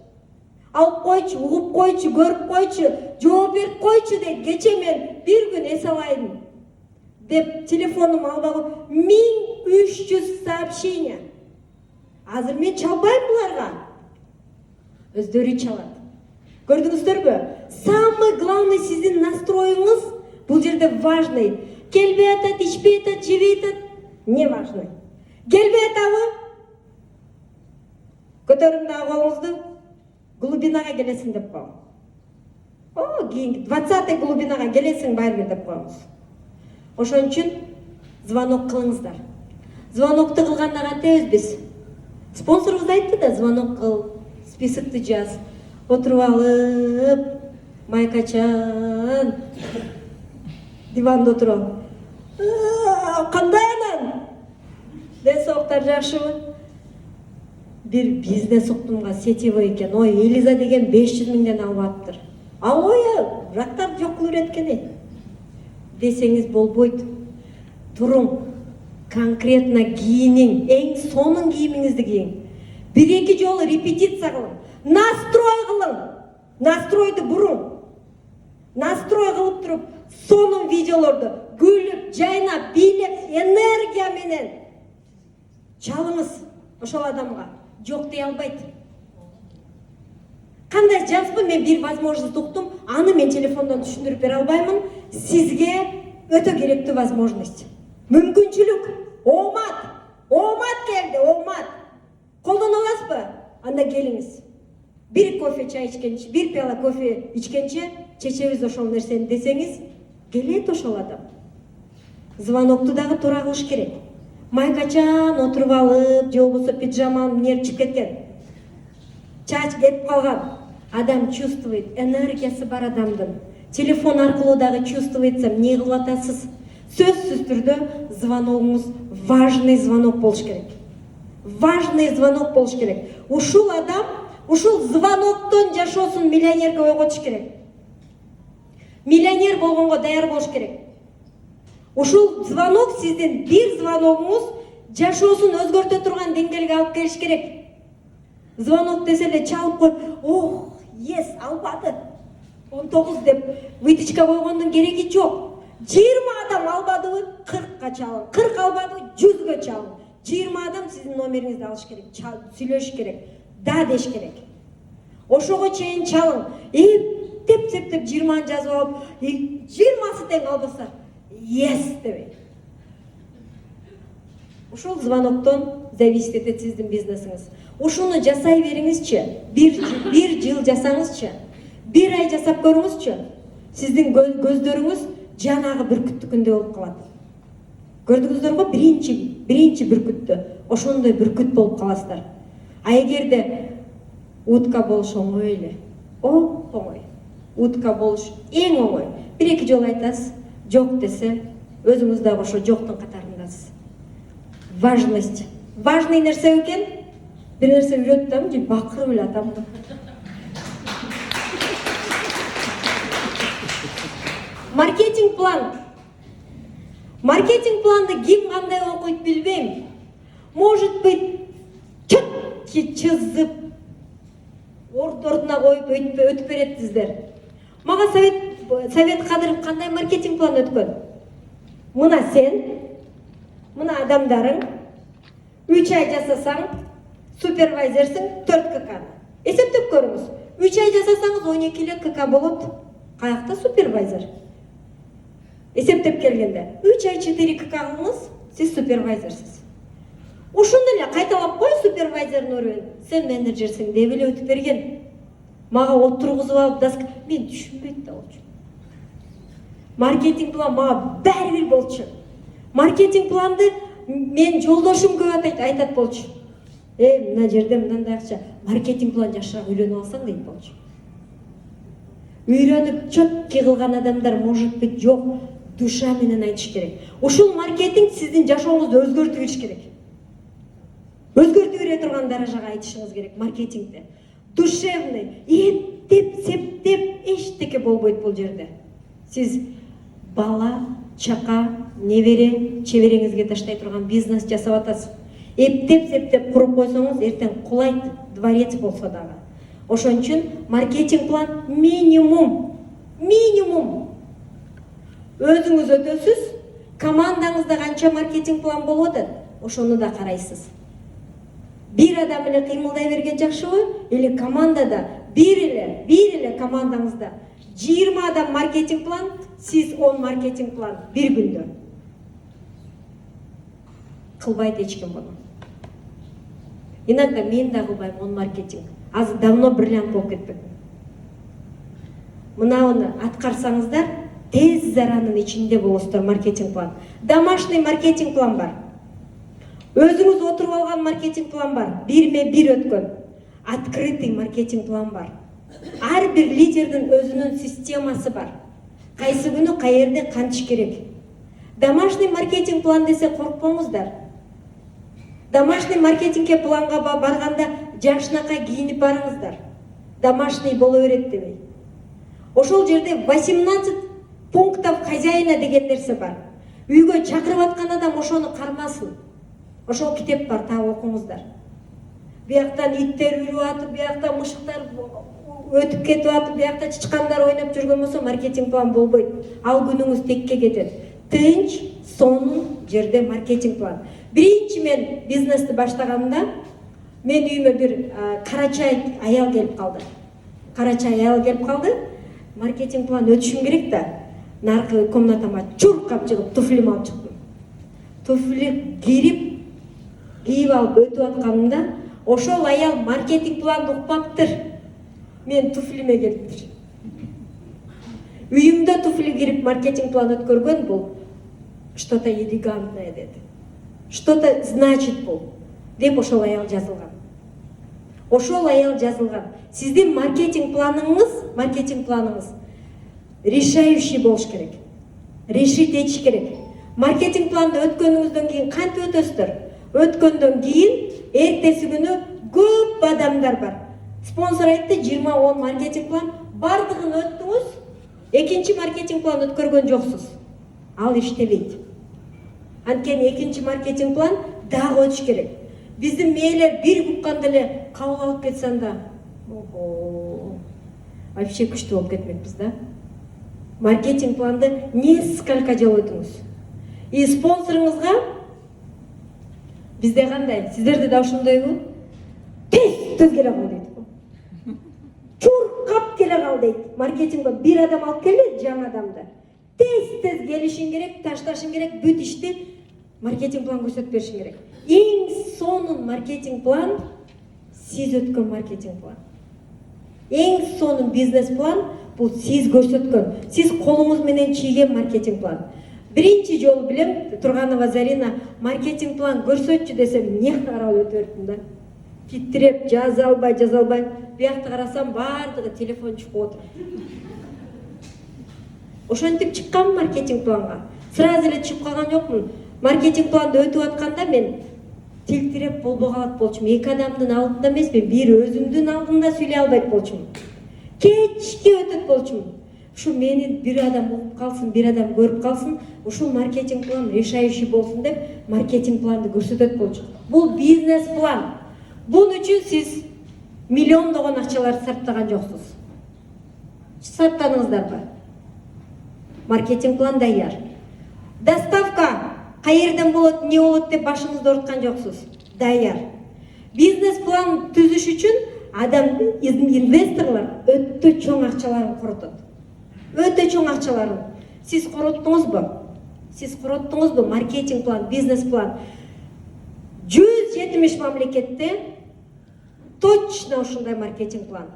Алып койчу, угуп койчу, көрүп койчу, жооп берип койчу деп кече мен бир күн эс алайын деп телефонум албагы 1300 сообщения. Азыр мен чалбайм буларга. Өздөрү чалат. Көрдүңүздөрбү? Самый главный сиздин настроюңуз бул жерде важный. Келбей атат, ичпей атат, жебей атат, не важный. Келбей атабы? Көтөрүм дагы колуңузду, глубинага келесиң деп коем. О, кийинки 20 глубинага келесиң барбир деп коебуз. Ошон үчүн звонок кылыңыздар. Звонокту кылганда кантебиз биз? Спонсорубуз айтты да, звонок кыл, списокты жаз. Отуруп алып, майкачан диванда отуруп. Кандай анан? Денсаулыктар жакшыбы? Бир бизнес уктумга сетевой экен. Ой, Элиза деген 500 миңден алып. Ой, жактар жок кылып эткени. Десеңиз болбойт. Туруң. Конкретно кийиниң, эң сонун кийимиңизди кийиң. Бир-эки жолу репетиция кылың. Настрой кылың. Настройду буруң. Настрой кылып туруп, сонун видеолорду күлүп, жайнап, бийлеп, энергия менен чалыңыз ошол адамга. Жок дей албайт. Кандай жазбы мен бир возможность уктум, аны мен телефондон түшүндүрүп бере албаймын. Сизге өтө керектүү возможность. Мүмкүнчүлүк, омат келди, омат. Колдоно аласызбы? Анда келиңиз. Бир кофе чай ичкенче, бир пиала кофе ичкенче чечебиз ошол нерсени десеңиз, келет ошол адам. Звонокту дагы туура кылыш керек. Майкачан отуруп алып, же болбосо пижаманы нерп чыгып кеткен. Чач кетип калган. Адам чувствует, энергиясы бар адамдын. Телефон аркылуу дагы чувствуется, эмне кылып атасыз. Сөзсүз түрдө звоногуңуз важный звонок болуш керек. Важный звонок болуш керек. Ушул адам ушул звоноктон жашоосун миллионерге ойготуш керек. Миллионер болгонго даяр болуш керек. Ушул звонок сиздин бир звоногуңуз жашоосун өзгөртө турган деңгээлге алып келиш керек. Звонок десе эле чалып коюп, ох, ес, албады. 19 деп вытычка койгондун кереги жок. 20 адам албадыбы, 40ка чалың. 40 албадыбы, 100га чалың. 20 адам сиздин номериңизди алыш керек, сүйлөшүш керек, да деш керек. Ошого чейин чалың. Деп 20 жазып алып, 20сы тең албаса, ес дебей. Ушул звоноктон зависит этет сиздин бизнесиңиз. Ушуну жасай бериңизчи, бир жыл жасаңызчы, бир ай жасап көрүңүзчү. Сиздин көздөрүңүз жанагы бүркүттүкүндөй болуп калат. Көрдүңүздөрбү? Биринчи бүркүттү. Ошондой бүркүт болуп каласыздар. А эгерде утка болуш оңой эле. Оңой. Утка болуш эң оңой. Бир-эки жолу айтасыз, жок десе, өзүңүз дагы ошо жоктун катарындасыз. Важность. Важный нерсе экен. Бир нерсе үйрөттүм, же бакырып эле атам. Маркетинг план. Маркетинг планды ким кандай окуйт билбейм. Может быть, чызып, ордуна коюп өтүп беретсиздер. Мага Совет Кадыров кандай маркетинг план өткөн? Мына сен, мына адамдарың 3 ай жасасаң, супервайзерсиң 4 КК. Эсептеп көрүңүз. 3 ай жасасаңыз 12 КК болот. Каякта супервайзер? Эсептеп келгенде 3 ай 4 КК кылыңыз, сиз супервайзерсиз. Ушуну эле кайталап кой супервайзердин ордун. Сен менеджерсиң деп эле өтүп берген. Мага отургузуп алып даска, мен түшүнбөйт да болчу. Маркетинг план мага баары болчу. Маркетинг планды мен жолдошум көп айтат болчу. Мына жерде мындай акча, маркетинг план жашыраак үйрөнүп алсаң дейт болчу. Үйрөнүп четкий кылган адамдар может быть жок, душа менен айтыш керек. Ушул маркетинг сиздин жашооңузду өзгөртүп бериш керек. Өзгөртүп бере турган даражага айтышыңыз керек маркетингде. Душевный, эптеп, септеп эчтеке болбойт бул жерде. Сиз бала, чака, небере, чебереңизге таштай турган бизнес жасап атасыз. Эптеп, септеп куруп койсоңуз, эртең кулайт, дворец болсо дагы. Ошон үчүн маркетинг план минимум. Өзүңүз өтөсүз, командаңызда канча маркетинг план болуп атат, ошону да карайсыз. Бир адам эле кыймылдай берген жакшыбы? Или командада бир эле командаңызда 20 адам маркетинг план, сиз 10 маркетинг план бир күндө. Кылбайт эч ким буну. Иногда мен да кылбайм 10 маркетинг. Азыр давно бриллиант болуп кетпекмин. Мынауну аткарсаңыздар, тез заранын ичинде болосуздар маркетинг план. Домашний маркетинг план бар. Өзүңүз отуруп алган маркетинг план бар. Бирме-бир өткөн. Открытый маркетинг план бар. Ар бир лидердин өзүнүн системасы бар. Кайсы күнү каерде кантиш керек. Домашний маркетинг план десе коркпоңуздар. Домашний маркетингке планга барганда жашынакай кийинип барыңыздар. Домашний боло берет дебей. Ошол жерде 18 пунктов хозяина деген нерсе бар. Үйгө чакырып аткан адам ошону кармасын. Ошол китеп бар, таап окуңуздар. Бияктан иттер үрүп атып, биякта мышыктар өтүп кетип атып, биякта чычкандар ойноп жүргөн болсо маркетинг план болбойт. Ал күнүңүз текке кетет. Тынч, сонун жерде маркетинг план. Биринчи мен бизнести баштаганымда мен үйүмө бир карачай аял келип калды. Маркетинг план өтүшүм керек да. Наркы комнатама чуркап чыгып туфлими алып чыктым. Туфли кийип алып өтүп атканымда ошол аял маркетинг планды укпаптыр. Мен туфлиме келиптир. Үйүмдө туфли кирип маркетинг план өткөргөн бул что-то элегантное деди. Что-то значит бул деп ошол аял жазылган. Сиздин маркетинг планыңыз решающий болуш керек. Решить этиш керек. Маркетинг планды өткөнүңүздөн кийин кантип өтөсүздөр? Өткөндөн кийин эртеси күнү көп адамдар бар. Спонсор айтты 20-10 маркетинг план, бардыгын өттүңүз, экинчи маркетинг план өткөргөн жоксуз. Ал иштебейт. Анткени экинчи маркетинг план дагы өтүш керек. Биздин мээлер бир букканда эле кабыл алып кетсе анда, вообще күчтүү болуп кетмекпиз да. Маркетинг планды несколько жыл өтүңүз. И спонсоруңузга бизде кандай? Сиздерде да ошондойбу? Тез келе кал дейт. Чуркап келе кал дейт. Маркетингге бир адам алып келет, жаңы адамды. Тез келишиң керек, ташташың керек, бүт ишти маркетинг план көрсөтүп беришиң керек. Эң сонун маркетинг план сиз өткөн маркетинг план. Эң сонун бизнес план бул сиз көрсөткөн, сиз колуңуз менен чийген маркетинг план. Биринчи жолу билем, Турганова Зарина маркетинг план көрсөтчү десем, эмне карап өтүп бердим да. Титреп, жаза албай. Биякта карасам бардыгы телефон чыгып отур. Ошентип чыккан маркетинг планга. Сразу эле чыгып калган жокмун. Маркетинг планды өтүп атканда мен тилтиреп болбой калат болчумун. Эки адамдын алдында эмесмин, бир өзүмдүн алдымда сүйлөй албайт болчумун. Кечке өтөт болчумун. Ушу мени бир адам угуп калсын, бир адам көрүп калсын, ушул маркетинг план решающий болсун деп маркетинг планды көрсөтөт болчу. Бул бизнес план. Бун үчүн сиз миллиондогон акчаларды сарптаган жоксуз. Сарптадыңыздарбы? Маркетинг план даяр. Доставка каерден болот, эмне болот деп башыңызды ооруткан жоксуз. Даяр. Бизнес план түзүш үчүн адам, инвесторлор өтө чоң акчаларын коротот. Өтө чоң акчаларын. Сиз короттуңузбу? Маркетинг план, бизнес план. 170 мамлекетте точно ушундай маркетинг план.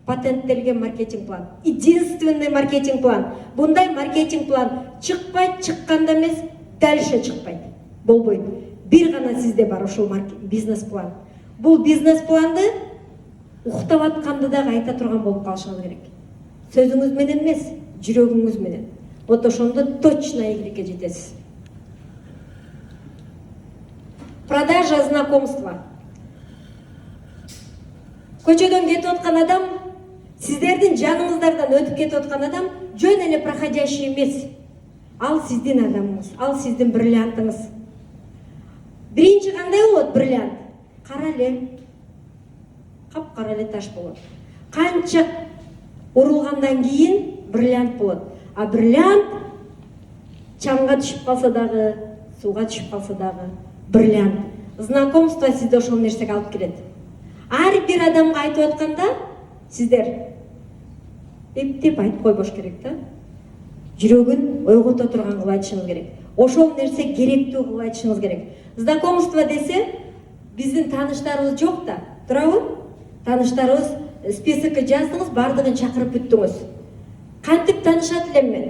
Патенттелген маркетинг план. Единственный маркетинг план. Бундай маркетинг план чыкпайт, чыкканда эмес, дальше чыкпайт. Болбойт. Бир гана сизде бар ушул бизнес план. Бул бизнес планды уктап атканда дагы айта турган болуп калышыңыз керек. Сөзүңүз менен эмес, жүрөгүңүз менен. Вот ошондо точно игілікке жетесиз. Продажа знакомства. Көчөдөн кетип аткан адам, сиздердин жаныңыздардан өтүп кетип аткан адам жөн эле проходящий эмес. Ал сиздин адамыңыз, ал сиздин бриллиантыңыз. Биринчи кандай болот бриллиант? Кара эле. Кап-кара эле таш болот. Канча урулгандан кийин бриллиант болот. А бриллиант чаңга түшүп калса дагы, сууга түшүп калса дагы бриллиант. Знакомство сизди ошол нерсеге алып келет. Ар бир адамга айтып атканда сиздер эптеп айтып койбош керек да. Жүрөгүн ойгото турган кылып айтышыңыз керек. Ошол нерсе керектүү кылып айтышыңыз керек. Знакомство десе, биздин тааныштарыбыз жок да, туурабы? Тааныштарыбыз списокко жаздыңыз, бардыгын чакырып бүттүңүз. Кантип таанышат элем мен?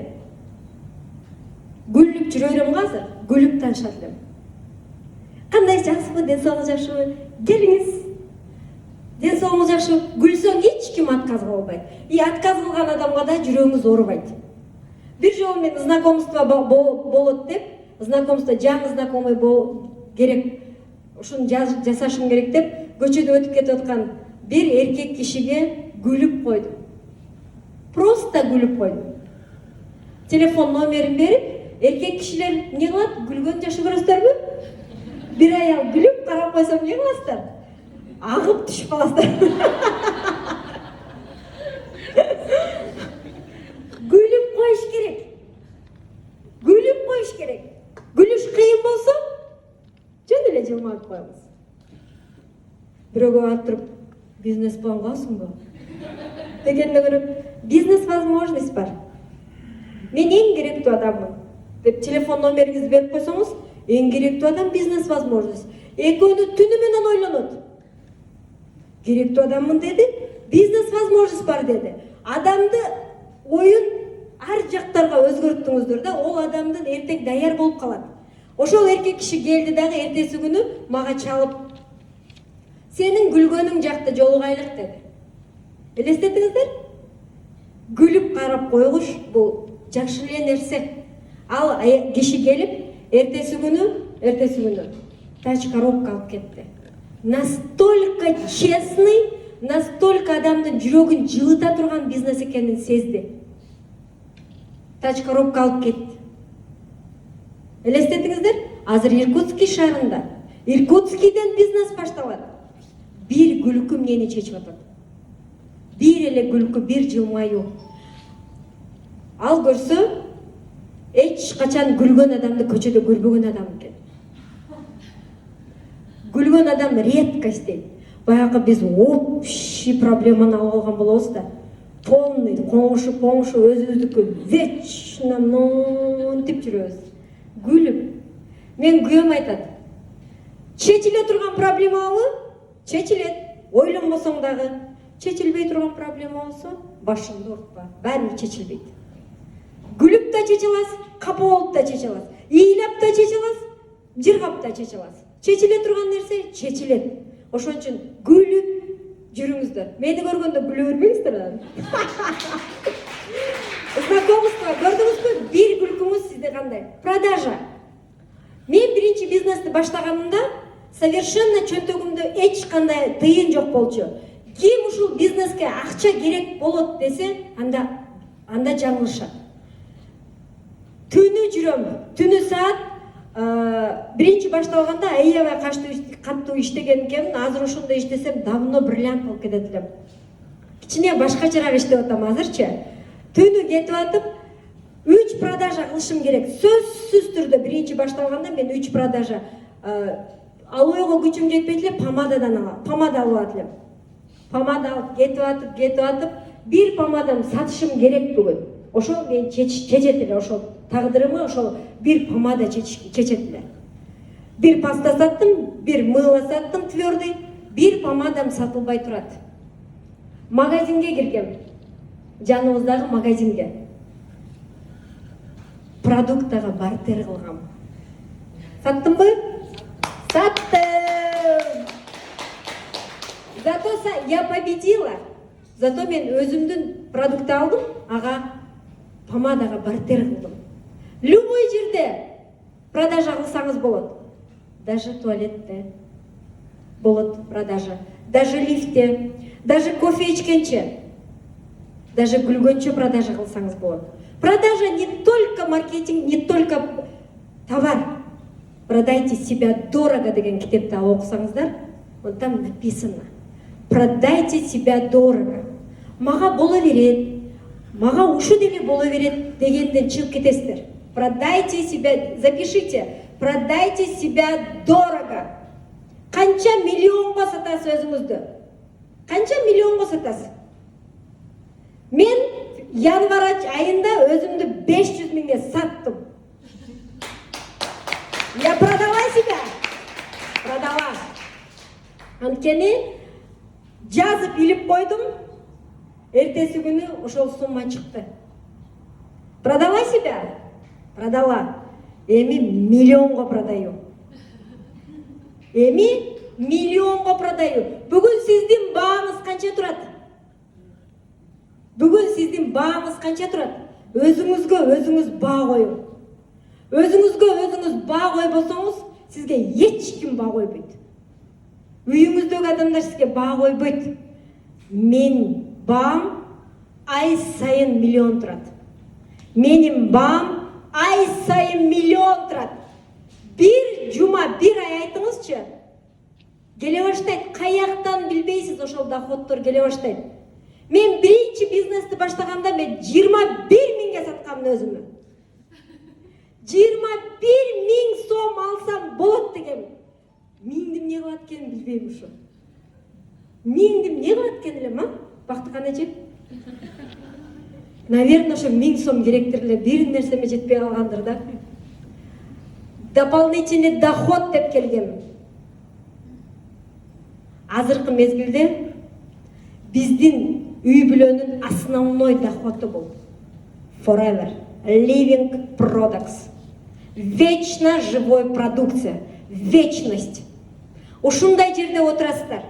Гүлүп жүрө берем азыр, гүлүп таанышат элем. Кандай жакшыбы, ден соолугуңуз жакшыбы? Келиңиз. Ден соолугуңуз жакшы, гүлсөң эч ким отказ кыла албайт. И отказ кылган адамга да жүрөгүңүз оорубайт. Бир жолу мен знакомство болот деп, знакомство жаңы знакомый керек, ушуну жасашым керек деп, көчөдө өтүп кетип аткан бир эркек кишиге гүлүп койдум. Просто гүлүп койдум. Телефон номерин берип, эркек кишилер эмне кылат? Гүлгөн жакшы көрөсүздарбы? Бир аял гүлүп карап койсом эмне кыласыздар? Агып түшүп каласыздар. Гүлүп коюш керек. Гүлүп коюш керек. Гүлүш кыйын болсо, жөн эле жылмаап коебуз. Бирөөгө барып туруп, бизнес план кыласыңбы? Дегенден көрө, бизнес возможность бар. Мен эң керектүү адаммын деп телефон номериңизди берип койсоңуз, эң керектүү адам бизнес возможность. Экөөнү түнү менен ойлонот. Керектүү адаммын деди, бизнес возможность бар деди. Адамды оюн ар жактарга өзгөрттүңүздөр да, ол адамдын эртең даяр болуп калат. Ошол эркек киши келди дагы эртеси күнү мага чалып, сенин гүлгөнүң жакта жолугайлык деди. Элестетиңиздер? Гүлүп карап койгуш бул жакшы эле нерсе. Ал киши келип, эртеси күнү тачка коробка алып кетти. Настолько честный, настолько адамдын жүрөгүн жылыта турган бизнес экенин сезди. Тачка коробка алып кетти. Элестетиңиздер? Азыр Иркутский шаарында, Иркутскийден бизнес башталат. Бир күлкү эмнени чечип атат? Бир эле күлкү, бир жылмаюу. Ал көрсө, эч качан күлгөн адамды көчөдө көрбөгөн адам экен. Күлгөн адам редкость дейт. Баягы биз общий проблеманы алып алган болобуз да. Полный, коңушу өзүбүздүкү вечно монтип жүрөбүз. Күлүп. Мен күйөөм айтат. Чечиле турган проблемабы? Чечилет. Ойлонбосоң дагы. Чечилбей турган проблема болсо, башыңды оорутпа. Баары чечилбейт. Күлүп да чече аласыз, капа болуп да чече аласыз. Ыйлап да чече аласыз, жыргап да чече аласыз. Чечиле турган нерсе чечилет. Ошон үчүн күлүп жүрүңүздөр. Мени көргөндө күлө бербеңиздер. Знакомство, көрдүңүзбү? Бир күлкүңүз сизде кандай? Продажа. Мен биринчи бизнести баштаганымда совершенно чөнтөгүмдө эч кандай тыйын жок болчу. Ким ушул бизнеске акча керек болот десе, анда жаңылышат. Түнү жүрөм, түнү саат биринчи башталганда аябай каттуу иштеген экенмин. Азыр ошондой иштесем давно бриллиант болуп кетет элем. Кичине башкачараак иштеп атам азырчы. Түнү кетип атып 3 продажа кылышым керек. Сөзсүз түрдө биринчи башталганда мен 3 продажа алууга күчүм жетпейт эле, помада алып элем. Помада алып кетип атып, бир помадам сатышым керек бүгүн. Ошол мен чечет эле, ошол тагдырыма ошол бир помада чечет эле. Бир паста саттым, бир мыло саттым твердый, бир помадам сатылбай турат. Магазинге киргем. Жаныбыздагы магазинге. Продуктага бартер кылгам. Саттымбы? Саттым. Зато я победила. Зато мен өзімдің продукт алдым, аға помадаға бартер қылдым. Любой жерде продажа қылсаңыз болады. Даже туалетте болады продажа. Даже лифтте, даже кофе ішкенше, даже күлгенше продажа қылсаңыз болады. Продажа не только маркетинг, не только товар. Продайте себя дорого деген кітепті оқысаңыздар, вот там написано. Продайте себя дорого. Маға бола береді, маға ушу деле бола береді дегенден шығып кетесіздер. Продайте себя, запишите, продайте себя дорого. Қанша миллионға сатасыз өзіңізді? Қанша миллионға сатасыз? Мен январ айында өзімді 500 000-ге саттым. Я продала себя. Продала. Анткени жазып илип қойдым. Эртеси күнү ошол сумма чыкты. Продала себя? Продала. Эми миллионго продаю. Эми миллионго продаю. Бүгүн сиздин бааңыз канча турат? Бүгүн сиздин бааңыз канча турат? Өзүңүзгө өзүңүз баа коюң. Өзүңүзгө өзүңүз баа койбосоңуз, сизге эч ким баа койбойт. Үйүңүздөгү адамдар сизге баа койбойт. Мен баам ай сайын миллион турат. Менин баам ай сайын миллион турат. Бир жума, бир ай айтыңызчы. Келе баштайт, каяктан билбейсиз ошол доходдор келе баштайт. Мен биринчи бизнести баштаганда мен 21 000-ге саткамын өзүмө. 21 000 сом алсам болот дегем. Миңдим не кылат экенин билбейм ушу. Миңдим не кылат экен элем, а? Бактыкан эже. Наверное, ошо 1000 сом керектир эле, бир нерсеме жетпей калгандыр да. Дополнительный доход деп келгем. Азыркы мезгилде биздин үй бүлөнүн основной доходу бул Forever Living Products. Вечно живой продукция. Вечность. Ушундай жерде отурасыздар.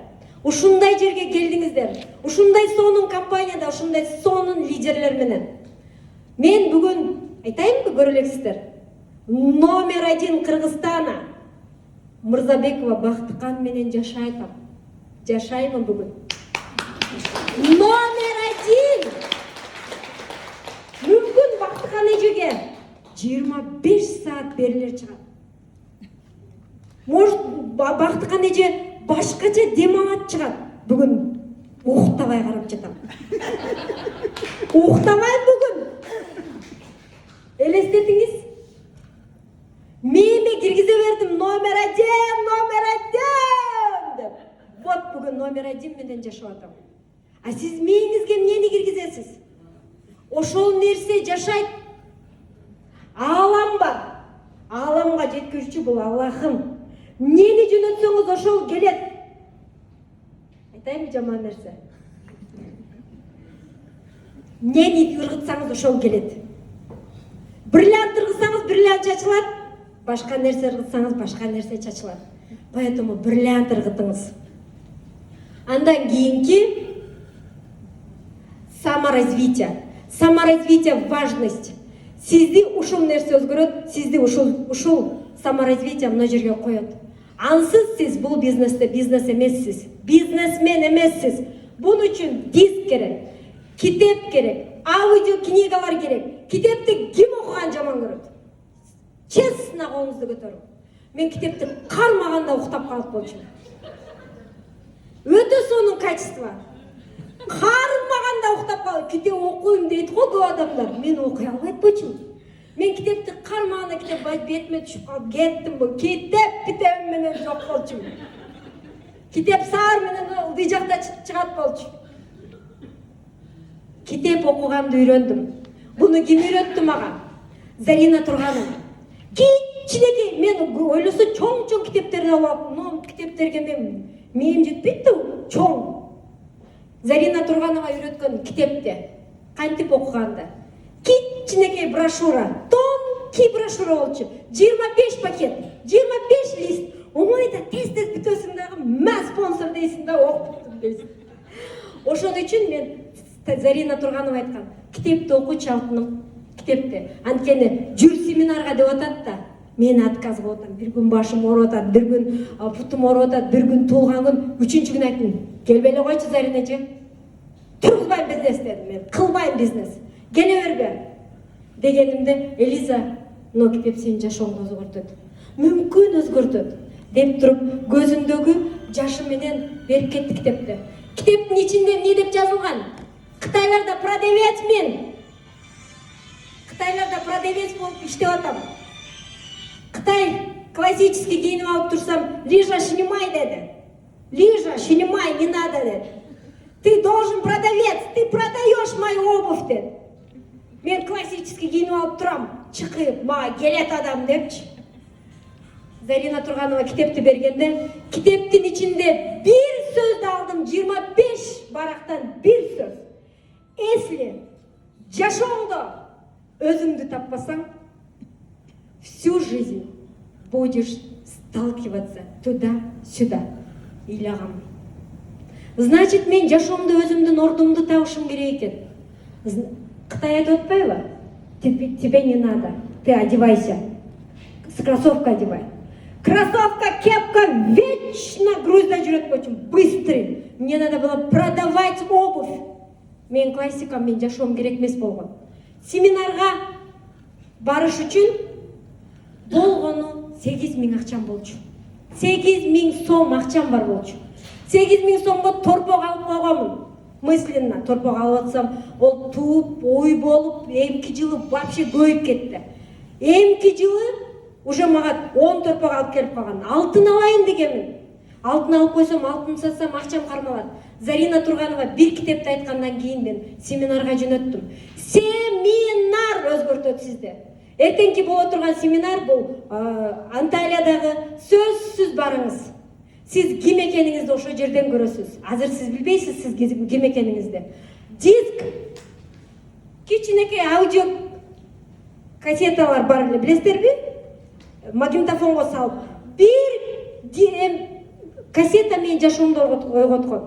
Ушундай жерге келдиңиздер. Ушундай сонун компанияда, ушундай сонун лидерлер менен. Мен бүгүн айтайынбы, көрө элексиздер. Номер 1 Кыргызстана Мырзабекова Бактыкан менен жашайтам. Жашаймын бүгүн. Номер 1. Мүмкүн Бактыкан эжеге 25 саат берилер чыгат. Может, Бактыкан эже башкача дем алат чыгат. Бүгүн уктабай карап жатам. Уктабайм бүгүн. Элестетиңиз. Мени киргизе бердим номер 1 деп. Вот бүгүн номер 1 менен жашап атам. А сиз мээңизге эмнени киргизесиз? Ошол нерсе жашайт. Алам бар. Аламга жеткирүүчү бул Аллахым. Нени жөнөтсөңүз ошол келет. Айтайынбы жаман нерсе? Нени ыргытсаңыз ошол келет. Бриллиант ыргытсаңыз бриллиант чачылат. Башка нерсе ыргытсаңыз башка нерсе чачылат. Поэтому бриллиант ыргытыңыз. Андан кийинки саморазвитие. Саморазвитие важность. Сизди ушул нерсе өзгөрөт, сизди ушул саморазвитие мына жерге коет. Ансыз сиз бул бизнесте бизнес эмессиз. Бизнесмен эмессиз. Бунун үчүн диск керек, китеп керек, аудио книгалар керек. Китепти ким окуган жаман көрөт? Честно колуңузду көтөрүң. Мен китепти кармаганда уктап калып болчумун. Өтө сонун качество. Кармаганда уктап калып, китеп окуйм дейт го көп адамдар. Мен окуй албайт болчумун. Мен китепти кармаганда китеп бетиме түшүп калып кеттим бу. Китеп менен жок болчумун. Китеп саар менен ылдый жакта чыгат болчу. Китеп окуганды үйрөндүм. Буну ким үйрөттү мага? Зарина Турганова. Кичинекей мен ойлосо чоң китептерди алып, но китептерге мээм жетпейт да, чоң. Зарина Турганова үйрөткөн китепте кантип окуганды. Кичинекей брошюра, тонкий брошюра болчу. 25 пакет, 25 лист. Омойда тез бүтөсүң дагы, мә спонсор дейсиң да, окуп кетпейсиң. Ошон үчүн мен Зарина Турганова айткан, китепти окуучу алтыным, китепти. Анткени жүр семинарга деп атат да, мен отказ кылып атам. Бир күн башым ооруп атат, бир күн бутум ооруп атат, бир күн туулган күн, үчүнчү күн айттым, келбей эле койчу Зариначы. Тургузбайм бизнес дедим мен, кылбайм бизнес. Келе бербе дегенимде, Элиза, но китеп сенин жашооңду өзгөртөт. Мүмкүн өзгөртөт деп туруп, көзүндөгү жашы менен берип кетти китепти. Китептин ичинде эмне деп жазылган? Кытайларда продавецмин. Кытайларда продавец болуп иштеп атам. Кытай классический кийинип алып турсам, Лижа, снимай деди. Лижа, снимай, не надо деди. Ты должен продавец, ты продаешь мою обувь деди. Мен классический кийинип алып турам, чыкып, мага келет адам депчи. Зарина Турганова китепти бергенде, китептин ичинде бир сөздү алдым, 25 барактан бир сөз. Если жашооңдо өзүңдү таппасаң, всю жизнь будешь сталкиваться туда-сюда. Ыйлагам. Значит, мен жашоомдо өзүмдүн ордумду табышым керек экен. Кытай айтып атпайбы? Тебе не надо, ты одевайся. С кроссовка одевай. Кроссовка, кепка вечно Грузия жүрөт болчу, быстрый. Мне надо было продавать обувь. Мен классикам, мен жашоом керек эмес болгон. Семинарга барыш үчүн болгону 8.000 акчам болчу. 8.000 сом акчам бар болчу. 8.000 сомго торпок алып койгонмун. Мысленно торпок алып атсам, ол тууп, ой болуп, эмки жылы вообще көйүп кетти. Эмки жылы уже мага 10 торпок алып келип калган. Алтын алайын дегенмин. Алтын алып койсом, алтын сатсам акчам кармалат. Зарина Турганова бир китепти айткандан кийин мен семинарга жөнөттүм. Семинар өзгөртөт сизди. Эртеңки боло турган семинар бул Анталиядагы сөзсүз барыңыз. Сиз ким экениңизди ошол жерден көрөсүз. Азыр сиз билбейсиз сиз ким экениңизди. Диск, кичинекей аудио кассеталар бар эле, билесиздерби? Магнитофонго салып, бир кассета менин жашоомду ойготкон.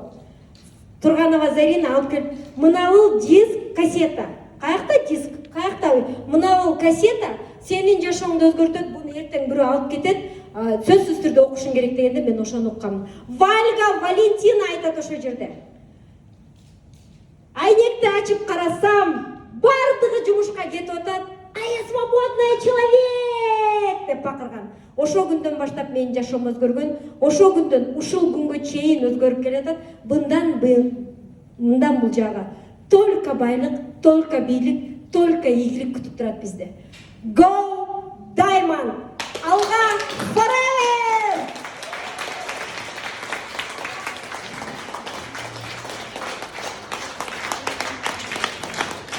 Турганова Зарина алып келип, мынабул диск, кассета. Каякта диск? Каякта? Мынабул кассета сенин жашооңду өзгөртөт, буну эртең бирөө алып кетет, сөзсүз түрдө окушуң керек дегенде мен ошону уккам. Вальга Валентина айтат ошол жерде. Айнекти ачып карасам, бардыгы жумушка кетип атат. А я свободный человек деп бакырган. Ошол күндөн баштап менин жашоом өзгөргөн. Ошол күндөн ушул күнгө чейин өзгөрүп келатат. Мындан бул жага только байлык, только бийлик, только ийгилик күтүп турат бизди. Go Diamond! Алга forever!